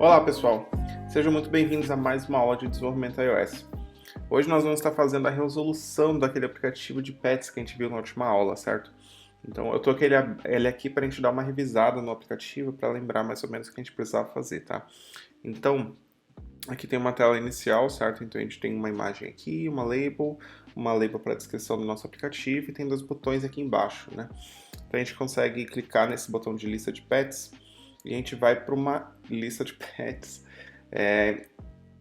Olá pessoal, sejam muito bem-vindos a mais uma aula de desenvolvimento iOS. Hoje nós vamos estar fazendo a resolução daquele aplicativo de pets que a gente viu na última aula, certo? Então eu tô com ele aqui para a gente dar uma revisada no aplicativo para lembrar mais ou menos o que a gente precisava fazer, tá? Então, aqui tem uma tela inicial, certo? Então a gente tem uma imagem aqui, uma label para a descrição do nosso aplicativo e tem dois botões aqui embaixo, né? Então a gente consegue clicar nesse botão de lista de pets e a gente vai para uma lista de pets.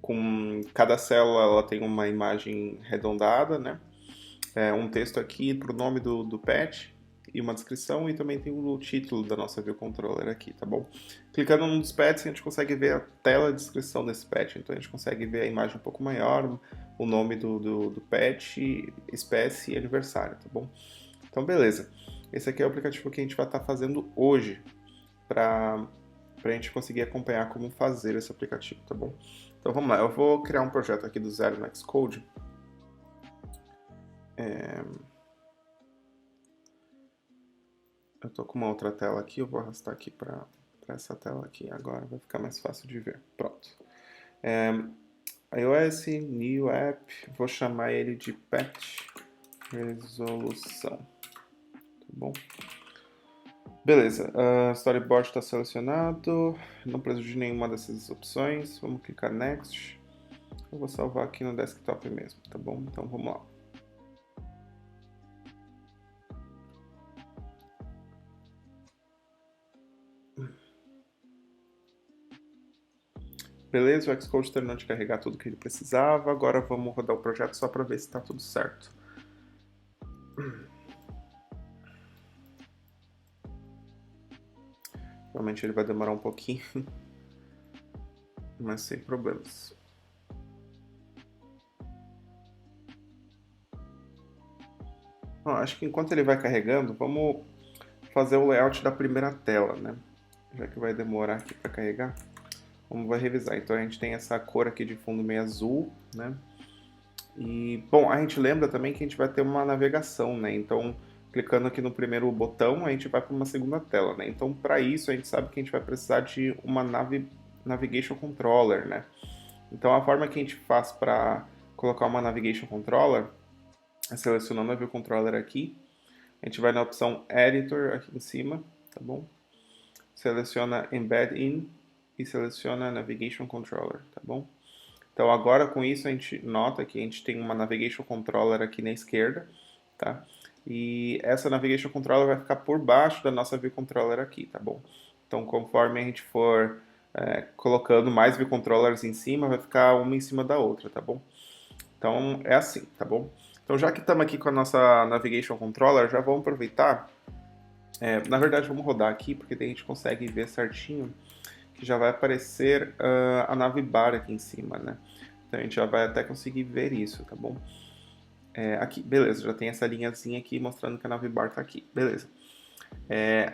Com cada célula ela tem uma imagem arredondada, né? Um texto aqui para o nome do pet e uma descrição, e também tem o título da nossa view controller aqui, tá bom? Clicando num dos pets, a gente consegue ver a tela de descrição desse pet, então a gente consegue ver a imagem um pouco maior, o nome do pet, espécie e aniversário, tá bom? Então, beleza. Esse aqui é o aplicativo que a gente vai estar fazendo hoje para a gente conseguir acompanhar como fazer esse aplicativo, tá bom? Então vamos lá, eu vou criar um projeto aqui do zero no Xcode. Eu estou com uma outra tela aqui, eu vou arrastar aqui para essa tela aqui agora, vai ficar mais fácil de ver. Pronto. iOS, New App, vou chamar ele de Pet Resolução, tá bom? Beleza, Storyboard está selecionado, não preciso de nenhuma dessas opções, vamos clicar Next. Eu vou salvar aqui no desktop mesmo, tá bom? Então vamos lá. Beleza, o Xcode terminou de carregar tudo que ele precisava, agora vamos rodar o projeto só para ver se está tudo certo. Realmente ele vai demorar um pouquinho, mas sem problemas. Bom, acho que enquanto ele vai carregando, vamos fazer o layout da primeira tela, né? Já que vai demorar aqui para carregar, vamos revisar. Então a gente tem essa cor aqui de fundo meio azul, né? E, bom, a gente lembra também que a gente vai ter uma navegação, né? Então, clicando aqui no primeiro botão, a gente vai para uma segunda tela, né? Então, para isso, a gente sabe que a gente vai precisar de uma Navigation Controller, né? Então, a forma que a gente faz para colocar uma Navigation Controller é selecionando a View Controller aqui. A gente vai na opção Editor aqui em cima, tá bom? Seleciona Embed In e seleciona Navigation Controller, tá bom? Então agora com isso a gente nota que a gente tem uma Navigation Controller aqui na esquerda, tá? E essa Navigation Controller vai ficar por baixo da nossa View Controller aqui, tá bom? Então conforme a gente for colocando mais View Controllers em cima, vai ficar uma em cima da outra, tá bom? Então é assim, tá bom? Então já que estamos aqui com a nossa Navigation Controller, já vamos aproveitar. Na verdade vamos rodar aqui, porque daí a gente consegue ver certinho que já vai aparecer a navbar aqui em cima, né? Então a gente já vai até conseguir ver isso, tá bom? Aqui, beleza, já tem essa linhazinha aqui mostrando que a navbar está aqui, beleza.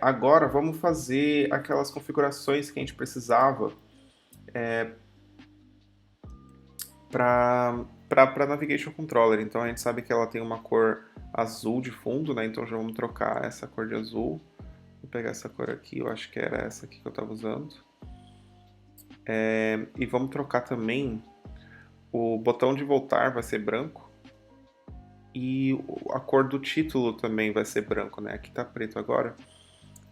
Agora vamos fazer aquelas configurações que a gente precisava para a Navigation Controller. Então a gente sabe que ela tem uma cor azul de fundo, né? Então já vamos trocar essa cor de azul. Vou pegar essa cor aqui, eu acho que era essa aqui que eu estava usando. E vamos trocar também o botão de voltar vai ser branco e a cor do título também vai ser branco, né? Aqui tá preto agora,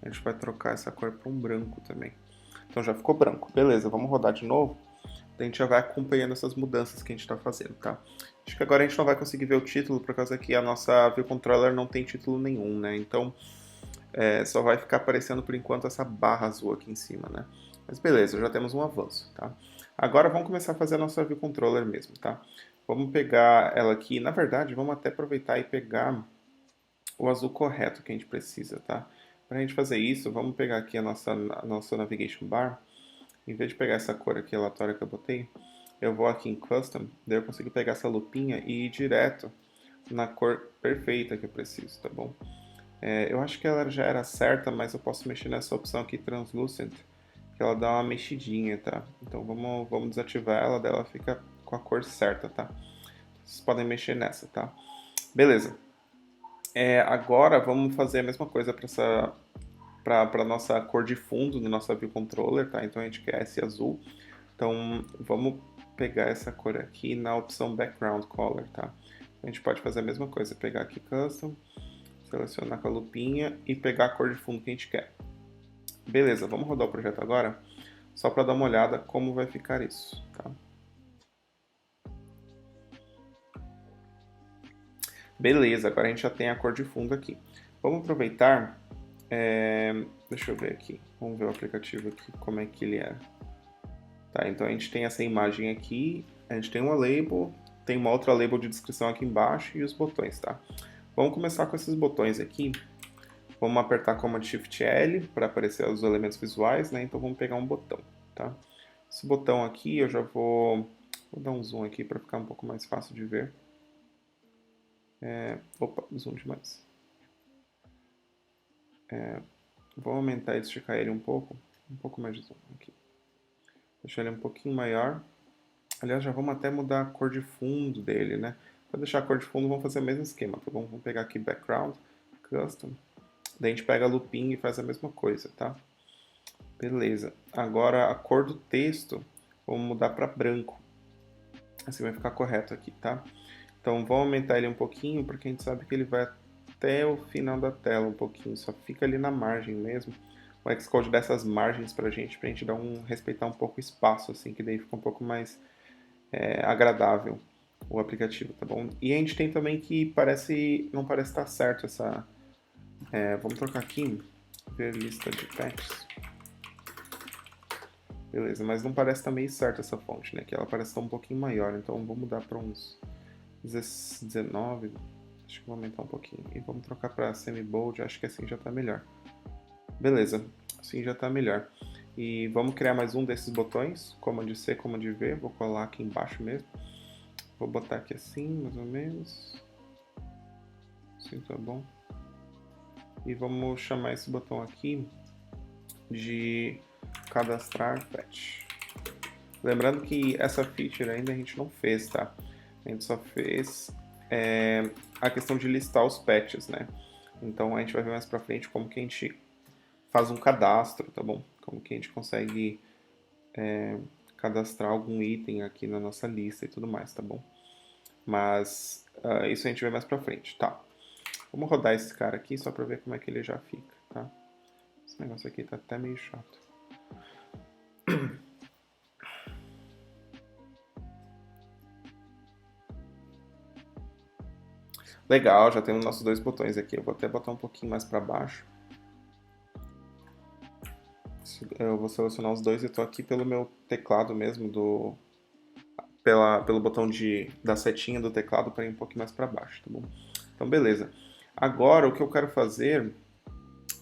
a gente vai trocar essa cor para um branco também. Então já ficou branco, beleza, vamos rodar de novo. A gente já vai acompanhando essas mudanças que a gente está fazendo, tá? Acho que agora a gente não vai conseguir ver o título por causa que a nossa View Controller não tem título nenhum, né? Então só vai ficar aparecendo por enquanto essa barra azul aqui em cima, né? Mas beleza, já temos um avanço, tá? Agora vamos começar a fazer a nossa View Controller mesmo, tá? Vamos pegar ela aqui, na verdade, vamos até aproveitar e pegar o azul correto que a gente precisa, tá? Para a gente fazer isso, vamos pegar aqui a nossa Navigation Bar. Em vez de pegar essa cor aqui aleatória que eu botei, eu vou aqui em Custom, daí eu consigo pegar essa lupinha e ir direto na cor perfeita que eu preciso, tá bom? Eu acho que ela já era certa, mas eu posso mexer nessa opção aqui, Translucent, que ela dá uma mexidinha, tá? Então vamos desativar ela, daí ela fica com a cor certa, tá? Vocês podem mexer nessa, tá? Beleza. Agora vamos fazer a mesma coisa para para nossa cor de fundo no nosso View Controller, tá? Então a gente quer esse azul. Então vamos pegar essa cor aqui na opção Background Color, tá? A gente pode fazer a mesma coisa, pegar aqui Custom, selecionar com a lupinha e pegar a cor de fundo que a gente quer. Beleza, vamos rodar o projeto agora, só para dar uma olhada como vai ficar isso, tá? Beleza, agora a gente já tem a cor de fundo aqui. Vamos aproveitar, deixa eu ver aqui, vamos ver o aplicativo aqui, como é que ele é. Tá, então a gente tem essa imagem aqui, a gente tem uma label, tem uma outra label de descrição aqui embaixo e os botões, tá? Vamos começar com esses botões aqui. Vamos apertar Command Shift L para aparecer os elementos visuais, né? Então vamos pegar um botão, tá? Esse botão aqui eu já vou dar um zoom aqui para ficar um pouco mais fácil de ver. Opa, zoom demais. Vou aumentar e esticar ele um pouco mais de zoom aqui. Deixar ele um pouquinho maior. Aliás, já vamos até mudar a cor de fundo dele, né? Para deixar a cor de fundo, vamos fazer o mesmo esquema, tá bom? Vamos pegar aqui Background, Custom. Daí a gente pega a lupinha e faz a mesma coisa, tá? Beleza. Agora a cor do texto, vamos mudar para branco. Assim vai ficar correto aqui, tá? Então vamos aumentar ele um pouquinho, porque a gente sabe que ele vai até o final da tela um pouquinho, só fica ali na margem mesmo. O Xcode dá essas margens pra gente dar respeitar um pouco o espaço, assim, que daí fica um pouco mais agradável o aplicativo, tá bom? E a gente tem também que não parece estar certo essa... vamos trocar aqui, ver lista de patches. Beleza, mas não parece estar meio certo essa fonte, né? Que ela parece estar um pouquinho maior, então vou mudar para uns 19, acho que vou aumentar um pouquinho. E vamos trocar para semi-bold, acho que assim já está melhor. Beleza, assim já está melhor. E vamos criar mais um desses botões, Command C, Command V, vou colar aqui embaixo mesmo. Vou botar aqui assim, mais ou menos. Assim tá bom. E vamos chamar esse botão aqui de cadastrar patch. Lembrando que essa feature ainda a gente não fez, tá? A gente só fez a questão de listar os patches, né? Então a gente vai ver mais pra frente como que a gente faz um cadastro, tá bom? Como que a gente consegue cadastrar algum item aqui na nossa lista e tudo mais, tá bom? Mas isso a gente vê mais pra frente, tá? Vamos rodar esse cara aqui só pra ver como é que ele já fica, tá? Esse negócio aqui tá até meio chato. Legal, já temos nossos dois botões aqui. Eu vou até botar um pouquinho mais para baixo. Eu vou selecionar os dois e estou aqui pelo meu teclado mesmo, pelo botão da setinha do teclado para ir um pouquinho mais para baixo, tá bom? Então, beleza. Agora, o que eu quero fazer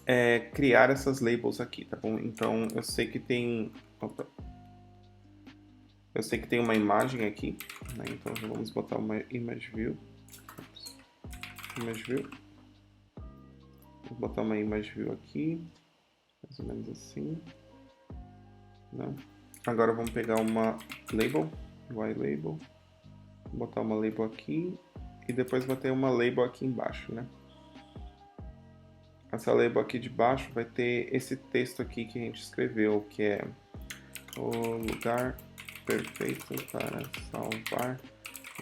é criar essas labels aqui, tá bom? Então, eu sei que tem... Opa. Eu sei que tem uma imagem aqui, né? Então já vamos botar uma image view. Image view. Vou botar uma image view aqui, mais ou menos assim. Né? Agora vamos pegar uma label, Y-label, botar uma label aqui e depois vai ter uma label aqui embaixo, né? Essa label aqui de baixo vai ter esse texto aqui que a gente escreveu, que é o lugar perfeito para salvar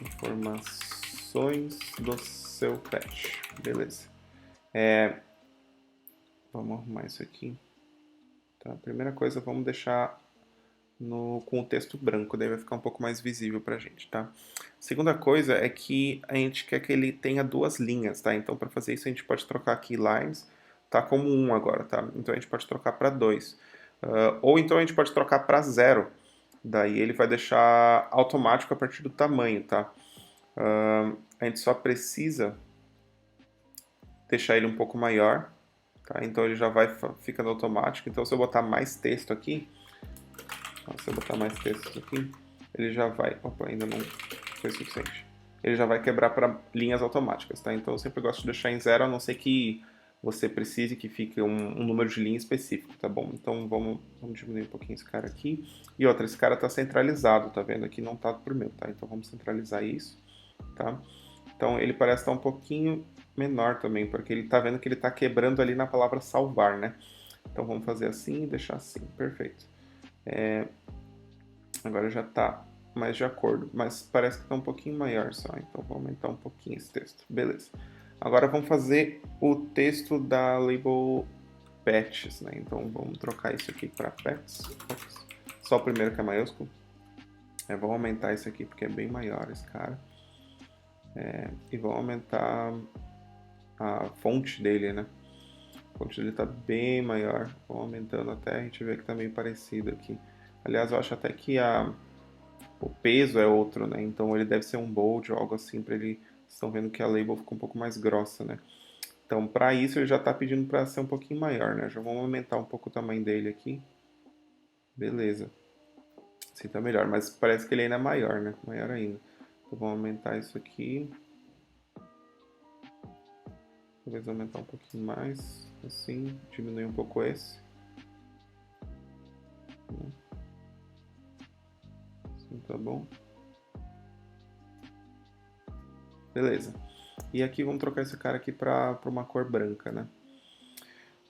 informações do seu patch. Beleza. Vamos arrumar isso aqui. Tá, primeira coisa, vamos deixar com o texto branco, daí vai ficar um pouco mais visível pra gente, tá? Segunda coisa é que a gente quer que ele tenha duas linhas, tá? Então, para fazer isso, a gente pode trocar aqui lines, tá como 1 agora, tá? Então, a gente pode trocar para 2. Ou então, a gente pode trocar para 0. Daí, ele vai deixar automático a partir do tamanho, tá? A gente só precisa deixar ele um pouco maior, tá? Então, ele já vai ficando automático. Então, se eu botar mais texto aqui, se eu botar mais textos aqui, ele já vai... Opa, ainda não foi suficiente. Ele já vai quebrar para linhas automáticas, tá? Então eu sempre gosto de deixar em 0, a não ser que você precise que fique um número de linha específico, tá bom? Então vamos diminuir um pouquinho esse cara aqui. E outra, esse cara tá centralizado, tá vendo? Aqui não tá pro meu, tá? Então vamos centralizar isso, tá? Então ele parece estar um pouquinho menor também, porque ele tá vendo que ele tá quebrando ali na palavra salvar, né? Então vamos fazer assim e deixar assim, perfeito. Agora já está mais de acordo, mas parece que está um pouquinho maior só, então vou aumentar um pouquinho esse texto. Beleza. Agora vamos fazer o texto da label patches, né? Então vamos trocar isso aqui para pets. Ops. Só o primeiro que é maiúsculo. Vamos aumentar isso aqui porque é bem maior esse cara. E vamos aumentar a fonte dele, né? A fonte dele está bem maior. Vamos aumentando até a gente ver que está meio parecido aqui. Aliás, eu acho até que o peso é outro, né? Então ele deve ser um bold ou algo assim para ele. Vocês estão vendo que a label ficou um pouco mais grossa, né? Então, para isso ele já está pedindo para ser um pouquinho maior, né? Já vamos aumentar um pouco o tamanho dele aqui. Beleza. Assim tá melhor, mas parece que ele ainda é maior, né? Maior ainda. Então vamos aumentar isso aqui. Talvez aumentar um pouquinho mais. Assim, diminuir um pouco esse. Assim tá bom. Beleza. E aqui vamos trocar esse cara aqui para uma cor branca, né?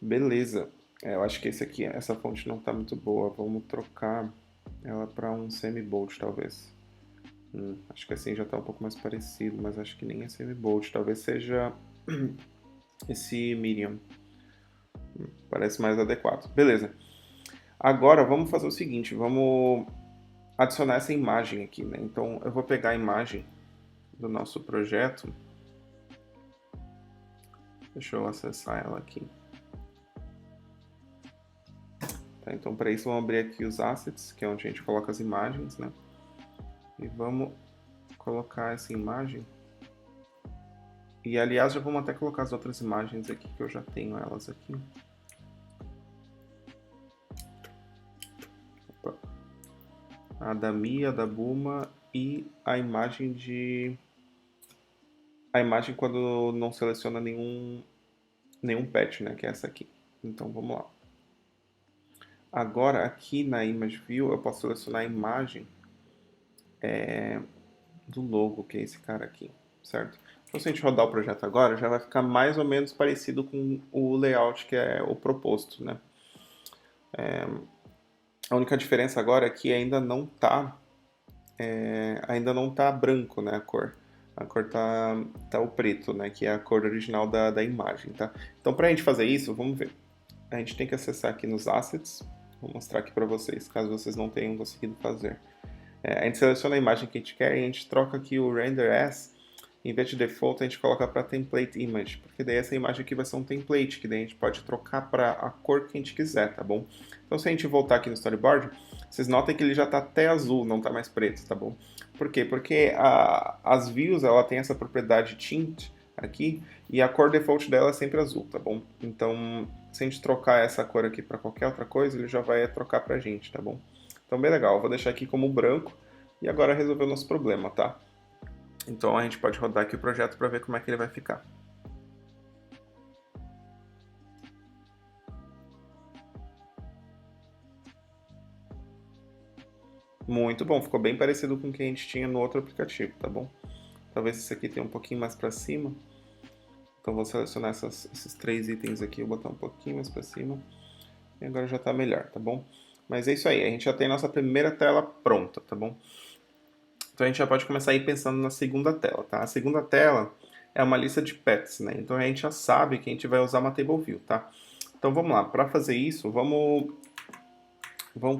Beleza. Eu acho que esse aqui, essa fonte não tá muito boa. Vamos trocar ela para um semi-bold, talvez. Acho que assim já tá um pouco mais parecido, mas acho que nem é semi-bold. Talvez seja esse medium. Parece mais adequado. Beleza. Agora vamos fazer o seguinte, vamos adicionar essa imagem aqui, né? Então eu vou pegar a imagem do nosso projeto. Deixa eu acessar ela aqui. Tá, então para isso vamos abrir aqui os assets, que é onde a gente coloca as imagens, né? E vamos colocar essa imagem. E aliás, já vamos até colocar as outras imagens aqui, que eu já tenho elas aqui. Opa. A da Mia, da Buma e a imagem de... A imagem quando não seleciona nenhum patch, né? Que é essa aqui. Então vamos lá. Agora aqui na Image View eu posso selecionar a imagem do logo, que é esse cara aqui, certo? Então se a gente rodar o projeto agora, já vai ficar mais ou menos parecido com o layout que é o proposto, né? A única diferença agora é que ainda não tá branco, né, a cor. A cor tá o preto, né, que é a cor original da imagem, tá? Então para a gente fazer isso, vamos ver. A gente tem que acessar aqui nos assets. Vou mostrar aqui para vocês, caso vocês não tenham conseguido fazer. A gente seleciona a imagem que a gente quer e a gente troca aqui o render as. Em vez de default, a gente coloca para template image, porque daí essa imagem aqui vai ser um template, que daí a gente pode trocar para a cor que a gente quiser, tá bom? Então se a gente voltar aqui no storyboard, vocês notem que ele já está até azul, não está mais preto, tá bom? Por quê? Porque as views, ela tem essa propriedade tint aqui, e a cor default dela é sempre azul, tá bom? Então, se a gente trocar essa cor aqui para qualquer outra coisa, ele já vai trocar pra gente, tá bom? Então, bem legal. Eu vou deixar aqui como branco, e agora resolver o nosso problema, tá? Então a gente pode rodar aqui o projeto para ver como é que ele vai ficar. Muito bom, ficou bem parecido com o que a gente tinha no outro aplicativo, tá bom? Talvez esse aqui tenha um pouquinho mais para cima. Então vou selecionar esses 3 itens aqui, vou botar um pouquinho mais para cima. E agora já está melhor, tá bom? Mas é isso aí, a gente já tem a nossa primeira tela pronta, tá bom? Então a gente já pode começar a ir pensando na segunda tela, tá? A segunda tela é uma lista de pets, né? Então a gente já sabe que a gente vai usar uma table view, tá? Então vamos lá, para fazer isso, vamos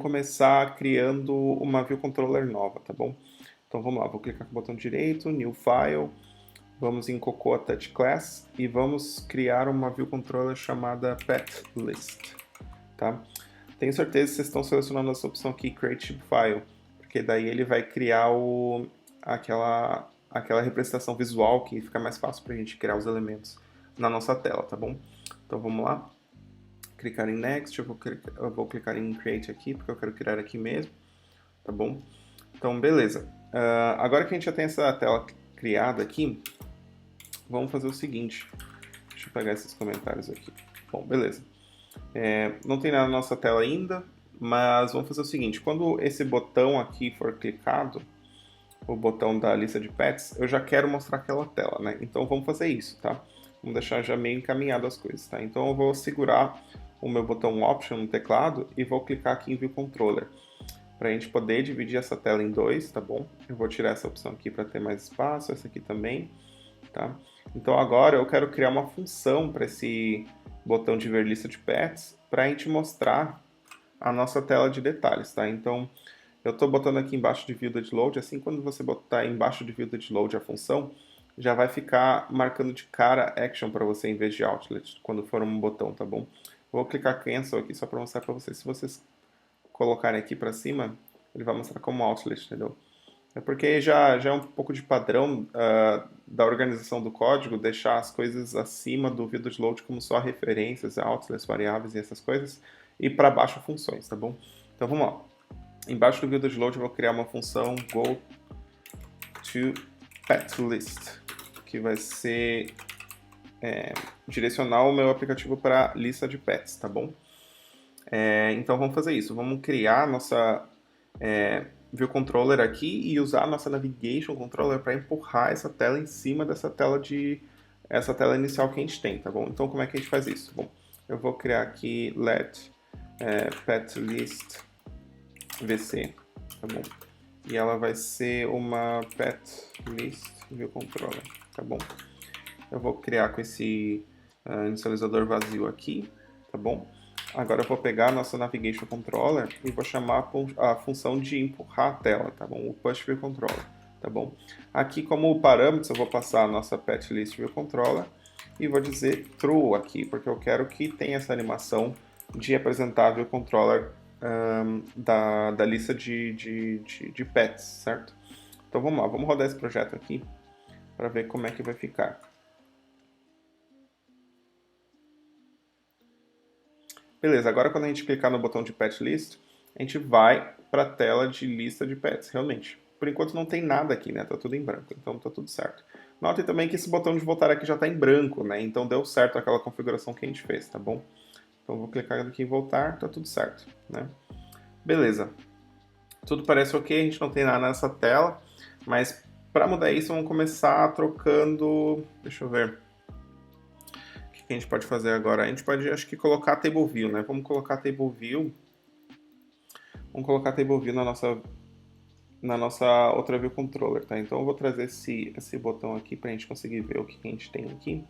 começar criando uma view controller nova, tá bom? Então vamos lá, vou clicar com o botão direito, New File, vamos em Cocoa Touch Class e vamos criar uma view controller chamada Pet List, tá? Tenho certeza que vocês estão selecionando essa opção aqui, Create Shapefile, porque daí ele vai criar aquela representação visual que fica mais fácil para a gente criar os elementos na nossa tela, tá bom? Então vamos lá, clicar em Next, eu vou clicar em Create aqui, porque eu quero criar aqui mesmo, tá bom? Então beleza, agora que a gente já tem essa tela criada aqui, vamos fazer o seguinte, deixa eu pegar esses comentários aqui. Bom, beleza. Não tem nada na nossa tela ainda, mas vamos fazer o seguinte, quando esse botão aqui for clicado, o botão da lista de pets, eu já quero mostrar aquela tela, né? Então vamos fazer isso, tá? Vamos deixar já meio encaminhado as coisas, tá? Então eu vou segurar o meu botão Option no teclado e vou clicar aqui em View Controller, para a gente poder dividir essa tela em dois, tá bom? Eu vou tirar essa opção aqui para ter mais espaço, essa aqui também, tá? Então agora eu quero criar uma função para esse botão de ver lista de pets, para a gente mostrar a nossa tela de detalhes, tá? Então eu estou botando aqui embaixo de View Date Load, assim quando você botar embaixo de View Date Load a função, já vai ficar marcando de cara Action para você em vez de Outlet, quando for um botão, tá bom? Vou clicar Cancel aqui só para mostrar para vocês. Se vocês colocarem aqui para cima, ele vai mostrar como Outlet, entendeu? É porque já é um pouco de padrão da organização do código deixar as coisas acima do View Date Load como só referências, outlets, variáveis e essas coisas, e para baixo funções, tá bom? Então vamos lá. Embaixo do View Date Load eu vou criar uma função go to pet list, que vai ser direcionar o meu aplicativo para lista de pets, tá bom? Então vamos fazer isso. Vamos criar nossa View Controller aqui e usar a nossa Navigation Controller para empurrar essa tela em cima dessa tela inicial que a gente tem, tá bom? Então como é que a gente faz isso? Bom, eu vou criar aqui let pet list vc, tá bom? E ela vai ser uma pet list view controller, tá bom? Eu vou criar com esse inicializador vazio aqui, tá bom? Agora eu vou pegar a nossa Navigation Controller e vou chamar a função de empurrar a tela, tá bom? O Push View Controller, tá bom? Aqui como parâmetros eu vou passar a nossa Pet List View Controller e vou dizer True aqui, porque eu quero que tenha essa animação de apresentar View Controller da lista de pets, certo? Então vamos lá, vamos rodar esse projeto aqui para ver como é que vai ficar. Beleza, agora quando a gente clicar no botão de Pet List, a gente vai para a tela de lista de pets, realmente. Por enquanto não tem nada aqui, né? Tá tudo em branco, então tá tudo certo. Notem também que esse botão de voltar aqui já está em branco, né? Então deu certo aquela configuração que a gente fez, tá bom? Então vou clicar aqui em voltar, tá tudo certo, né? Beleza. Tudo parece ok, a gente não tem nada nessa tela, mas para mudar isso vamos começar trocando... Deixa eu ver... O que a gente pode fazer agora? A gente pode, acho que, colocar Table View, né? Vamos colocar Table View na nossa outra View Controller, tá? Então eu vou trazer esse botão aqui para a gente conseguir ver o que a gente tem aqui.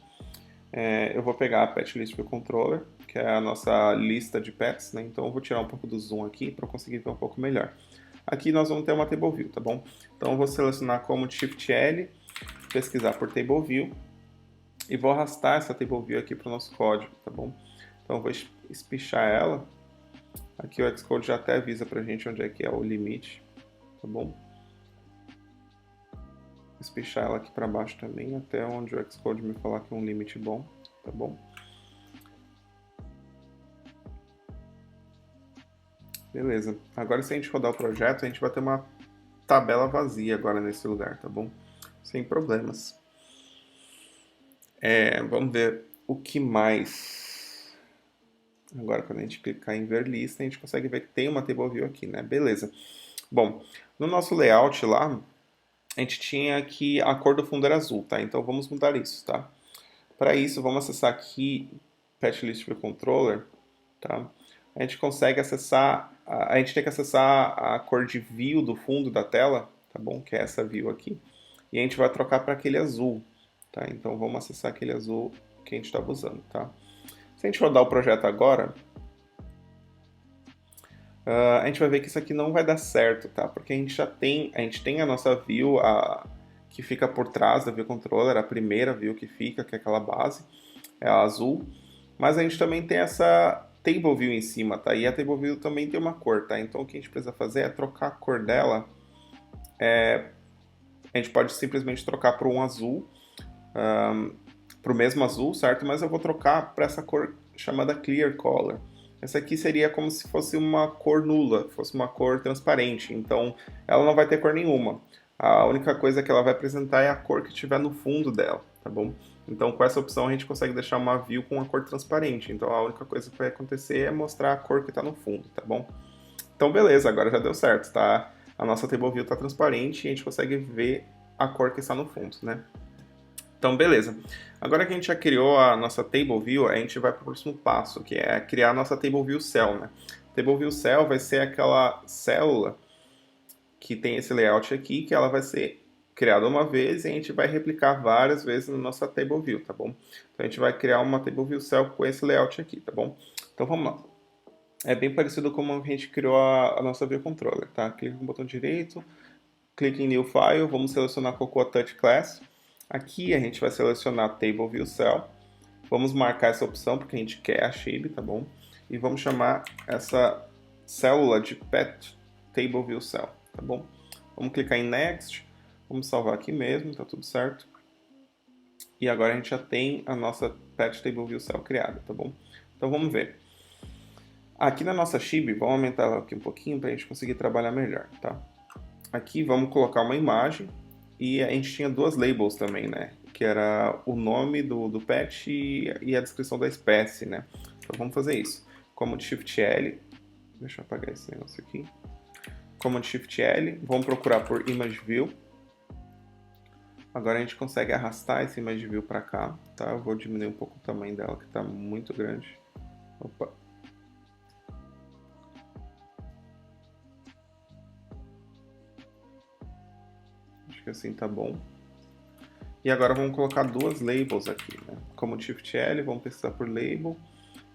Eu vou pegar a Pet List View Controller, que é a nossa lista de pets, né? Então eu vou tirar um pouco do zoom aqui para conseguir ver um pouco melhor. Aqui nós vamos ter uma Table View, tá bom? Então eu vou selecionar como Shift L, pesquisar por Table View, e vou arrastar essa Table View aqui para o nosso código, tá bom? Então eu vou espichar ela. Aqui o Xcode já até avisa pra gente onde é que é o limite, tá bom? Espichar ela aqui para baixo também, até onde o Xcode me falar que é um limite bom, tá bom? Beleza. Agora se a gente rodar o projeto, a gente vai ter uma tabela vazia agora nesse lugar, tá bom? Sem problemas. Vamos ver o que mais. Agora, quando a gente clicar em ver lista, a gente consegue ver que tem uma table view aqui, né? Beleza. Bom, no nosso layout lá, a gente tinha que a cor do fundo era azul, tá? Então vamos mudar isso, tá? Para isso, vamos acessar aqui Pet List View Controller, tá? A gente consegue acessar, a gente tem que acessar a cor de view do fundo da tela, tá bom? Que é essa view aqui. E a gente vai trocar para aquele azul, tá? Então vamos acessar aquele azul que a gente estava usando, tá? Se a gente rodar o projeto agora, a gente vai ver que isso aqui não vai dar certo, tá? Porque a gente tem a nossa view que fica por trás da view controller, a primeira view que fica, que é aquela base, é a azul. Mas a gente também tem essa table view em cima, tá? E a table view também tem uma cor, tá? Então o que a gente precisa fazer é trocar a cor dela. A gente pode simplesmente trocar para um azul, para o mesmo azul, certo? Mas eu vou trocar para essa cor chamada Clear Color. Essa aqui seria como se fosse uma cor nula, fosse uma cor transparente. Então ela não vai ter cor nenhuma. A única coisa que ela vai apresentar é a cor que estiver no fundo dela, tá bom? Então com essa opção a gente consegue deixar uma view com uma cor transparente. Então a única coisa que vai acontecer é mostrar a cor que está no fundo, tá bom? Então beleza, agora já deu certo, tá? A nossa table view está transparente e a gente consegue ver a cor que está no fundo, né? Então, beleza. Agora que a gente já criou a nossa Table View, a gente vai para o próximo passo, que é criar a nossa Table View Cell, né? Table View Cell vai ser aquela célula que tem esse layout aqui, que ela vai ser criada uma vez e a gente vai replicar várias vezes na nossa Table View, tá bom? Então a gente vai criar uma Table View Cell com esse layout aqui, tá bom? Então vamos lá. É bem parecido como a gente criou a nossa View Controller, tá? Clica no botão direito, clique em New File, vamos selecionar Cocoa Touch Class. Aqui a gente vai selecionar Table View Cell. Vamos marcar essa opção porque a gente quer a shape, tá bom? E vamos chamar essa célula de Pet Table View Cell, tá bom? Vamos clicar em Next, vamos salvar aqui mesmo, tá tudo certo. E agora a gente já tem a nossa Pet Table View Cell criada, tá bom? Então vamos ver. Aqui na nossa Chibi, vamos aumentar ela aqui um pouquinho para a gente conseguir trabalhar melhor, tá? Aqui vamos colocar uma imagem e a gente tinha duas labels também, né? Que era o nome do pet e a descrição da espécie, né? Então vamos fazer isso. Command Shift L, deixa eu apagar esse negócio aqui. Command Shift L, vamos procurar por Image View. Agora a gente consegue arrastar esse Image View para cá, tá? Eu vou diminuir um pouco o tamanho dela, que está muito grande. Opa. Acho que assim tá bom. E agora vamos colocar duas labels aqui, né? Como Shift L, vamos pesquisar por label.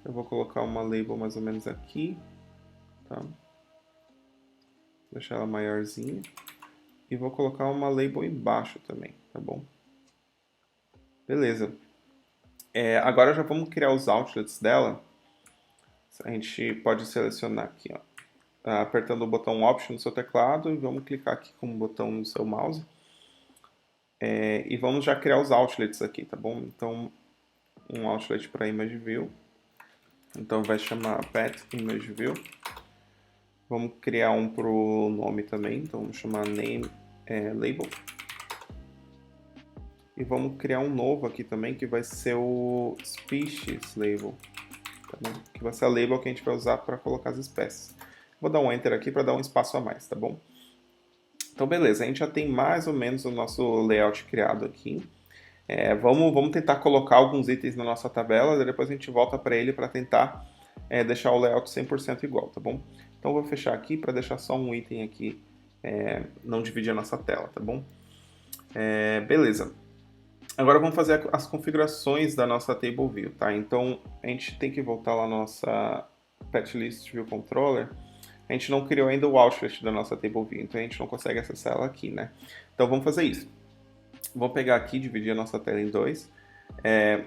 Eu vou colocar uma label mais ou menos aqui, tá? Deixar ela maiorzinha. E vou colocar uma label embaixo também, tá bom? Beleza. Agora já vamos criar os outlets dela. A gente pode selecionar aqui, ó, apertando o botão Option no seu teclado e vamos clicar aqui com o botão no seu mouse. E vamos já criar os outlets aqui, tá bom? Então, um outlet para Image View. Então vai chamar Pet Image View. Vamos criar um para o nome também, então vamos chamar Name Label. E vamos criar um novo aqui também, que vai ser o Species Label. Tá bom? Que vai ser a label que a gente vai usar para colocar as espécies. Vou dar um Enter aqui para dar um espaço a mais, tá bom? Então beleza, a gente já tem mais ou menos o nosso layout criado aqui. Vamos tentar colocar alguns itens na nossa tabela, depois a gente volta para ele para tentar deixar o layout 100% igual, tá bom? Então vou fechar aqui para deixar só um item aqui, não dividir a nossa tela, tá bom? Beleza. Agora vamos fazer as configurações da nossa Table View, tá? Então a gente tem que voltar lá na nossa Pet List View Controller. A gente não criou ainda o outlet da nossa Table View, então a gente não consegue acessar ela aqui, né? Então vamos fazer isso. Vou pegar aqui, dividir a nossa tela em dois.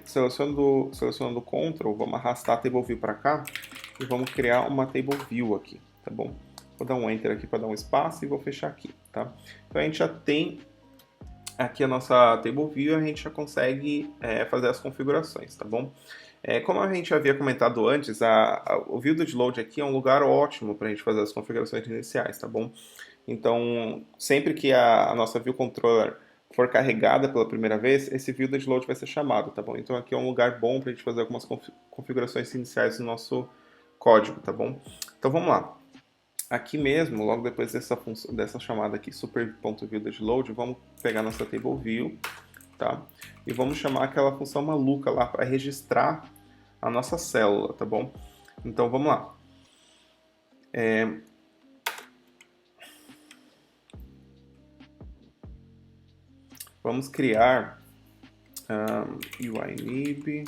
Selecionando o Ctrl, vamos arrastar a Table View para cá e vamos criar uma Table View aqui, tá bom? Vou dar um Enter aqui para dar um espaço e vou fechar aqui, tá? Então a gente já tem aqui a nossa Table View, a gente já consegue fazer as configurações, tá bom? Como a gente havia comentado antes, o View do Load aqui é um lugar ótimo para a gente fazer as configurações iniciais, tá bom? Então, sempre que a nossa View Controller for carregada pela primeira vez, esse View do Load vai ser chamado, tá bom? Então aqui é um lugar bom para a gente fazer algumas configurações iniciais do nosso código, tá bom? Então vamos lá. Aqui mesmo, logo depois dessa chamada aqui, super.viewDashLoad, vamos pegar nossa Table View, tá? E vamos chamar aquela função maluca lá para registrar a nossa célula, tá bom? Então vamos lá. Vamos criar UINIB,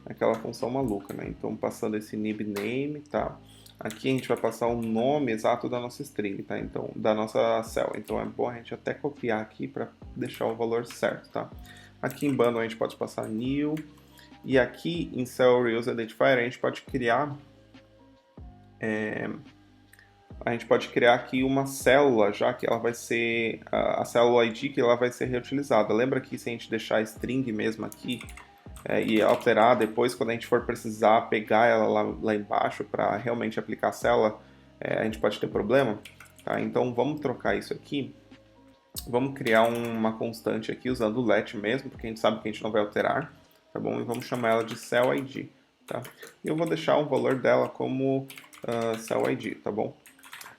aquela função maluca, né? Então passando esse nib name, tá? Aqui a gente vai passar o nome exato da nossa string, tá? Então, da nossa cell. Então é bom a gente até copiar aqui para deixar o valor certo, tá? Aqui em bundle a gente pode passar new. E aqui em cell reuse identifier a gente pode criar aqui uma célula, já que ela vai ser a célula ID que ela vai ser reutilizada. Lembra que se a gente deixar a string mesmo aqui e alterar depois, quando a gente for precisar pegar ela lá embaixo para realmente aplicar a célula, a gente pode ter problema, tá? Então vamos trocar isso aqui. Vamos criar uma constante aqui usando o let mesmo, porque a gente sabe que a gente não vai alterar, tá bom? E vamos chamar ela de cell ID, tá? E eu vou deixar o valor dela como cell ID, tá bom?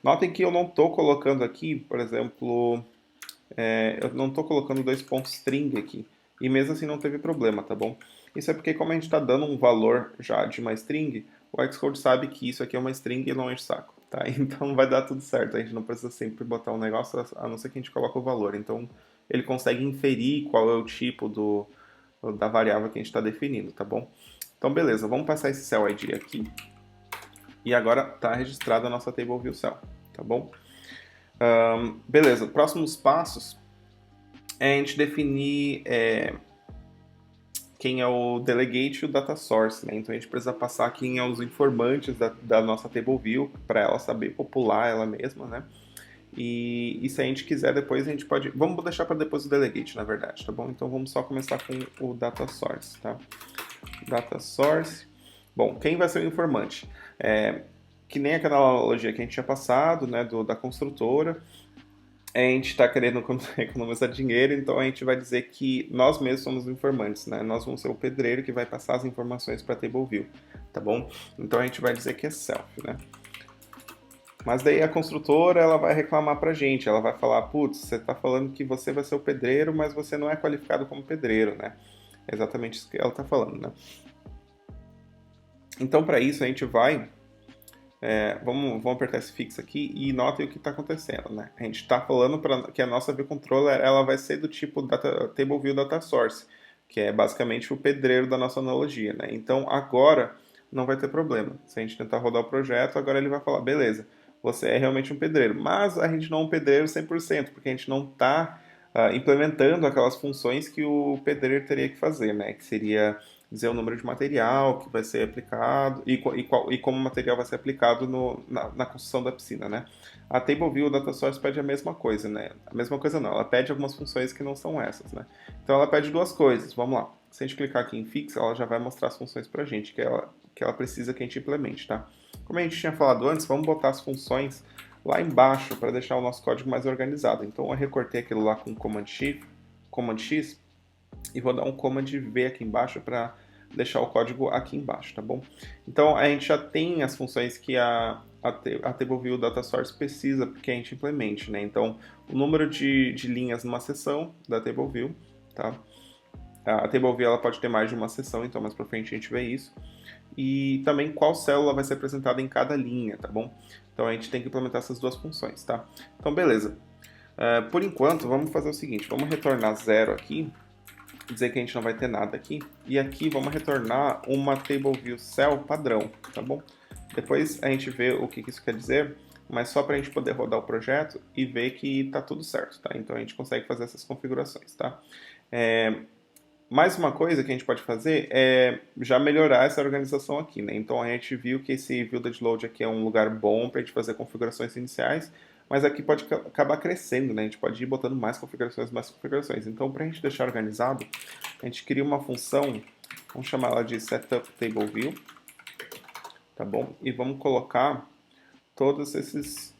Notem que eu não estou colocando aqui, por exemplo, eu não estou colocando dois pontos string aqui. e mesmo assim não teve problema, tá bom? Isso é porque como a gente está dando um valor já de uma string, o Xcode sabe que isso aqui é uma string e não enche o saco, tá? Então vai dar tudo certo, a gente não precisa sempre botar um negócio, a não ser que a gente coloque o valor. Então ele consegue inferir qual é o tipo da variável que a gente está definindo, tá bom? Então beleza, vamos passar esse cell ID aqui. E agora está registrada a nossa table view cell, tá bom? Beleza, próximos passos é a gente definir quem é o delegate e o data source, né? Então a gente precisa passar quem é os informantes da nossa table view para ela saber popular ela mesma, né? E se a gente quiser depois a gente pode... Vamos deixar para depois o delegate, na verdade, tá bom? Então vamos só começar com o data source, tá? Data source. Bom, quem vai ser o informante? Que nem aquela analogia que a gente tinha passado, né, da construtora. A gente está querendo economizar dinheiro, então a gente vai dizer que nós mesmos somos os informantes, né? Nós vamos ser o pedreiro que vai passar as informações para a table view, tá bom? Então a gente vai dizer que é self, né? Mas daí a construtora ela vai reclamar pra gente, ela vai falar, putz, você está falando que você vai ser o pedreiro, mas você não é qualificado como pedreiro, né? É exatamente isso que ela está falando, né? Então para isso a gente vai vamos apertar esse fix aqui e notem o que está acontecendo, né? A gente está falando que a nossa view controller ela vai ser do tipo table view data source, que é basicamente o pedreiro da nossa analogia, né? Então agora não vai ter problema. Se a gente tentar rodar o projeto, agora ele vai falar, beleza, você é realmente um pedreiro, mas a gente não é um pedreiro 100%, porque a gente não está implementando aquelas funções que o pedreiro teria que fazer, né? Que seria dizer o número de material que vai ser aplicado e como o material vai ser aplicado na construção da piscina, né? A TableView, o Data Source pede a mesma coisa, né? A mesma coisa não, ela pede algumas funções que não são essas, né? Então ela pede duas coisas, vamos lá. Se a gente clicar aqui em Fix, ela já vai mostrar as funções pra gente, que ela precisa que a gente implemente, tá? Como a gente tinha falado antes, vamos botar as funções lá embaixo para deixar o nosso código mais organizado. Então eu recortei aquilo lá com Command X e vou dar um Command V aqui embaixo para deixar o código aqui embaixo, tá bom? Então a gente já tem as funções que a TableView Data Source precisa que a gente implemente, né? Então o número de linhas numa seção da TableView, tá? A TableView ela pode ter mais de uma seção, então mais para frente a gente vê isso. E também qual célula vai ser apresentada em cada linha, tá bom? Então a gente tem que implementar essas duas funções, tá? Então beleza. Por enquanto, vamos fazer o seguinte, vamos retornar 0 aqui, dizer que a gente não vai ter nada aqui, e aqui vamos retornar uma TableView Cell padrão, tá bom? Depois a gente vê o que isso quer dizer, mas só para a gente poder rodar o projeto e ver que tá tudo certo, tá? Então a gente consegue fazer essas configurações, tá? Mais uma coisa que a gente pode fazer é já melhorar essa organização aqui, né? Então a gente viu que esse Village Load aqui é um lugar bom para a gente fazer configurações iniciais, mas aqui pode acabar crescendo, né? A gente pode ir botando mais configurações, mais configurações. Então para a gente deixar organizado, a gente cria uma função, vamos chamar ela de SetUpTableView, tá bom? E vamos colocar todos essas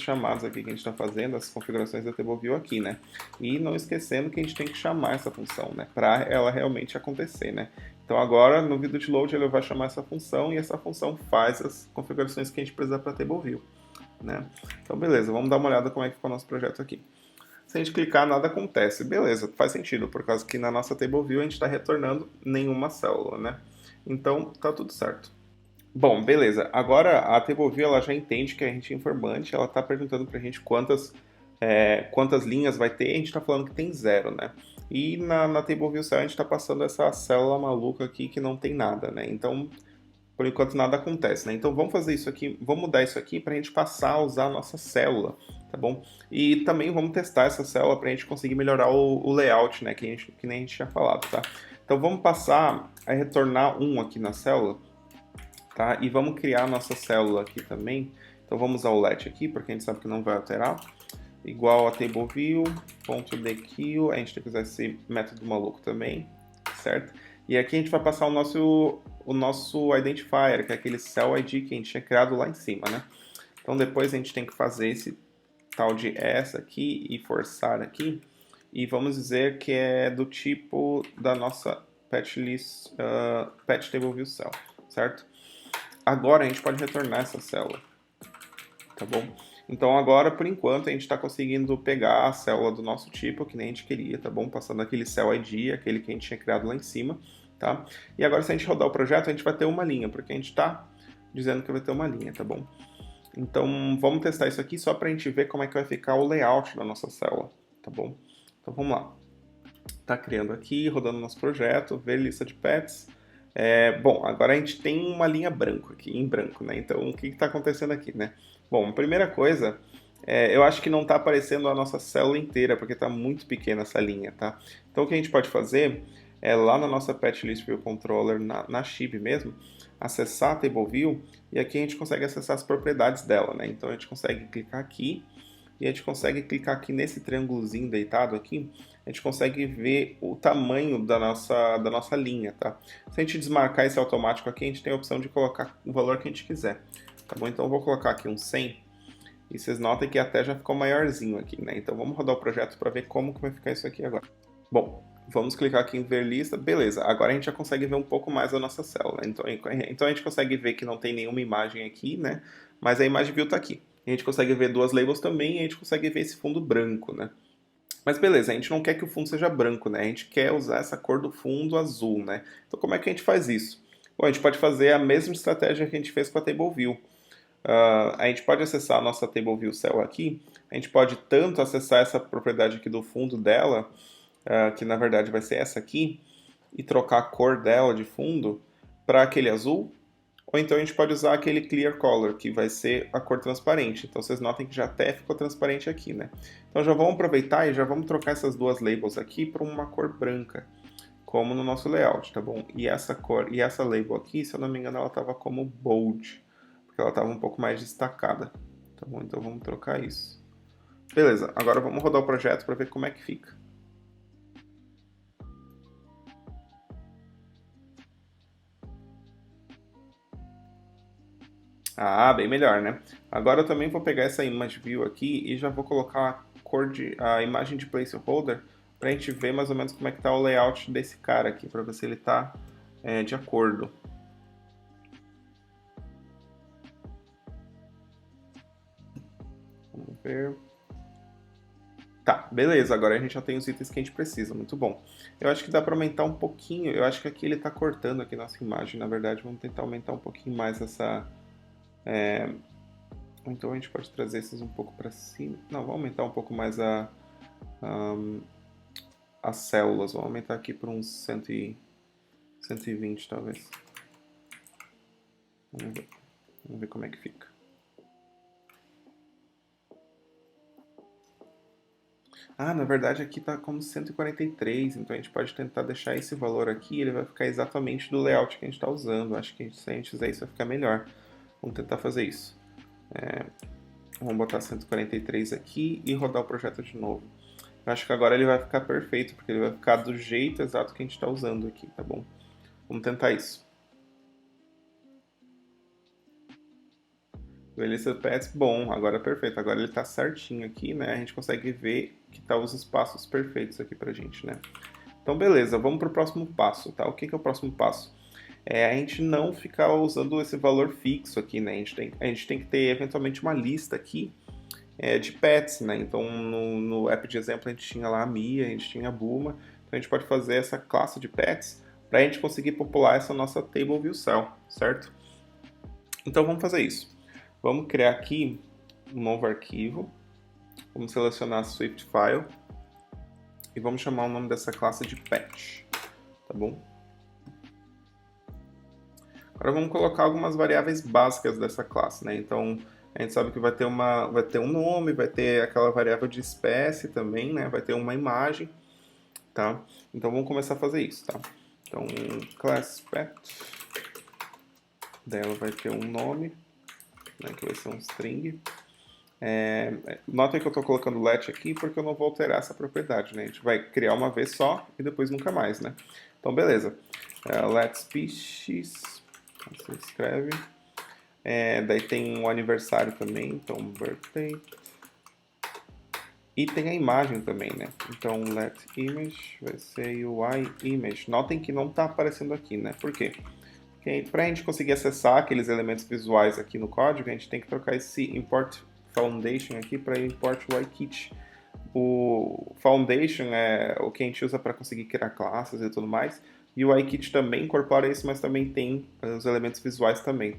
chamadas aqui que a gente está fazendo, as configurações da TableView aqui, né? E não esquecendo que a gente tem que chamar essa função, né? Para ela realmente acontecer, né? Então agora no Village Load ele vai chamar essa função e essa função faz as configurações que a gente precisa para a TableView, né? Então beleza, vamos dar uma olhada como é que ficou o nosso projeto aqui. Se a gente clicar, nada acontece. Beleza, faz sentido, por causa que na nossa TableView a gente está retornando nenhuma célula, né? Então tá tudo certo. Bom, beleza. Agora a TableView ela já entende que a gente é informante, ela está perguntando para a gente quantas linhas vai ter, e a gente está falando que tem 0, né? E na TableView Cell a gente está passando essa célula maluca aqui que não tem nada, né? Então, por enquanto nada acontece, né? Então vamos fazer isso aqui, vamos mudar isso aqui para a gente passar a usar a nossa célula, tá bom? E também vamos testar essa célula para a gente conseguir melhorar o layout, né? Que nem a gente tinha falado, tá? Então vamos passar a retornar 1 aqui na célula. Tá? E vamos criar a nossa célula aqui também. Então vamos usar o let aqui, porque a gente sabe que não vai alterar. Igual a tableview.dequeue, a gente tem que usar esse método maluco também, certo? E aqui a gente vai passar o nosso identifier, que é aquele cell ID que a gente tinha criado lá em cima, né? Então depois a gente tem que fazer esse tal de essa aqui e forçar aqui. E vamos dizer que é do tipo da nossa patch list, patch TableView cell, certo? Agora a gente pode retornar essa célula, tá bom? Então agora, por enquanto, a gente está conseguindo pegar a célula do nosso tipo, que nem a gente queria, tá bom? Passando aquele cell ID, aquele que a gente tinha criado lá em cima, tá? E agora, se a gente rodar o projeto, a gente vai ter uma linha, porque a gente está dizendo que vai ter uma linha, tá bom? Então, vamos testar isso aqui só para a gente ver como é que vai ficar o layout da nossa célula, tá bom? Então, vamos lá. Tá criando aqui, rodando nosso projeto, ver lista de pets. Bom, agora a gente tem uma linha branco aqui, em branco, né? Então, o que está acontecendo aqui, né? Bom, a primeira coisa, eu acho que não está aparecendo a nossa célula inteira, porque está muito pequena essa linha, tá? Então, o que a gente pode fazer é lá na nossa Pet List View Controller, na Chib mesmo, acessar a Table View, e aqui a gente consegue acessar as propriedades dela, né? Então, a gente consegue clicar aqui, e a gente consegue clicar aqui nesse triângulozinho deitado aqui, a gente consegue ver o tamanho da nossa linha, tá? Se a gente desmarcar esse automático aqui, a gente tem a opção de colocar o valor que a gente quiser, tá bom? Então eu vou colocar aqui um 100, e vocês notem que até já ficou maiorzinho aqui, né? Então vamos rodar o projeto para ver como que vai ficar isso aqui agora. Bom, vamos clicar aqui em ver lista, beleza, agora a gente já consegue ver um pouco mais a nossa célula, então a gente consegue ver que não tem nenhuma imagem aqui, né? Mas a imagem view tá aqui. A gente consegue ver duas labels também e a gente consegue ver esse fundo branco, né? Mas beleza, a gente não quer que o fundo seja branco, né? A gente quer usar essa cor do fundo azul, né? Então como é que a gente faz isso? Bom, a gente pode fazer a mesma estratégia que a gente fez com a Table View. A gente pode acessar a nossa Table View Cell aqui, a gente pode tanto acessar essa propriedade aqui do fundo dela, que na verdade vai ser essa aqui, e trocar a cor dela de fundo para aquele azul, ou então a gente pode usar aquele Clear Color, que vai ser a cor transparente. Então vocês notem que já até ficou transparente aqui, né? Então já vamos aproveitar e já vamos trocar essas duas labels aqui para uma cor branca, como no nosso layout, tá bom? E essa cor e essa label aqui, se eu não me engano, ela estava como bold, porque ela estava um pouco mais destacada, tá bom? Então vamos trocar isso. Beleza, agora vamos rodar o projeto para ver como é que fica. Ah, bem melhor, né? Agora eu também vou pegar essa image view aqui e já vou colocar a imagem de placeholder para a gente ver mais ou menos como é que tá o layout desse cara aqui, para ver se ele tá de acordo. Vamos ver. Tá, beleza, agora a gente já tem os itens que a gente precisa, muito bom. Eu acho que dá para aumentar um pouquinho, eu acho que aqui ele tá cortando aqui nossa imagem, na verdade, vamos tentar aumentar um pouquinho mais essa... Então a gente pode trazer esses um pouco para cima. Não, vamos aumentar um pouco mais as células. Vamos aumentar aqui para uns 120 talvez. Vamos ver como é que fica. Ah, na verdade aqui está como 143, então a gente pode tentar deixar esse valor aqui, ele vai ficar exatamente do layout que a gente está usando. Acho que se a gente fizer isso vai ficar melhor. Vamos tentar fazer isso. Vamos botar 143 aqui e rodar o projeto de novo. Eu acho que agora ele vai ficar perfeito, porque ele vai ficar do jeito exato que a gente está usando aqui, tá bom? Vamos tentar isso. Velhice Pets, bom, agora é perfeito. Agora ele está certinho aqui, né? A gente consegue ver que tá os espaços perfeitos aqui pra gente, né? Então, beleza, vamos pro próximo passo, tá? O que é o próximo passo? A gente não ficar usando esse valor fixo aqui, né? A gente tem que ter eventualmente uma lista aqui de pets, né? Então no app de exemplo a gente tinha lá a Mia, a gente tinha a Buma, então a gente pode fazer essa classe de pets para a gente conseguir popular essa nossa Table View Cell, certo? Então vamos fazer isso. Vamos criar aqui um novo arquivo, vamos selecionar Swift File e vamos chamar o nome dessa classe de pet, tá bom? Agora vamos colocar algumas variáveis básicas dessa classe, né? Então a gente sabe que vai ter um nome, vai ter aquela variável de espécie também, né? Vai ter uma imagem, tá? Então vamos começar a fazer isso, tá? Então class pet, dela vai ter um nome, né? Que vai ser um string. Notem que eu estou colocando let aqui porque eu não vou alterar essa propriedade, né? A gente vai criar uma vez só e depois nunca mais, né? Então beleza. Let species, você escreve. Daí tem o aniversário também, então birthday. E tem a imagem também, né? Então let image vai ser UI image. Notem que não está aparecendo aqui, né? Por quê? Porque para a gente conseguir acessar aqueles elementos visuais aqui no código, a gente tem que trocar esse import foundation aqui para import UIKit. O foundation é o que a gente usa para conseguir criar classes e tudo mais. E o UIKit também incorpora isso, mas também tem os elementos visuais também.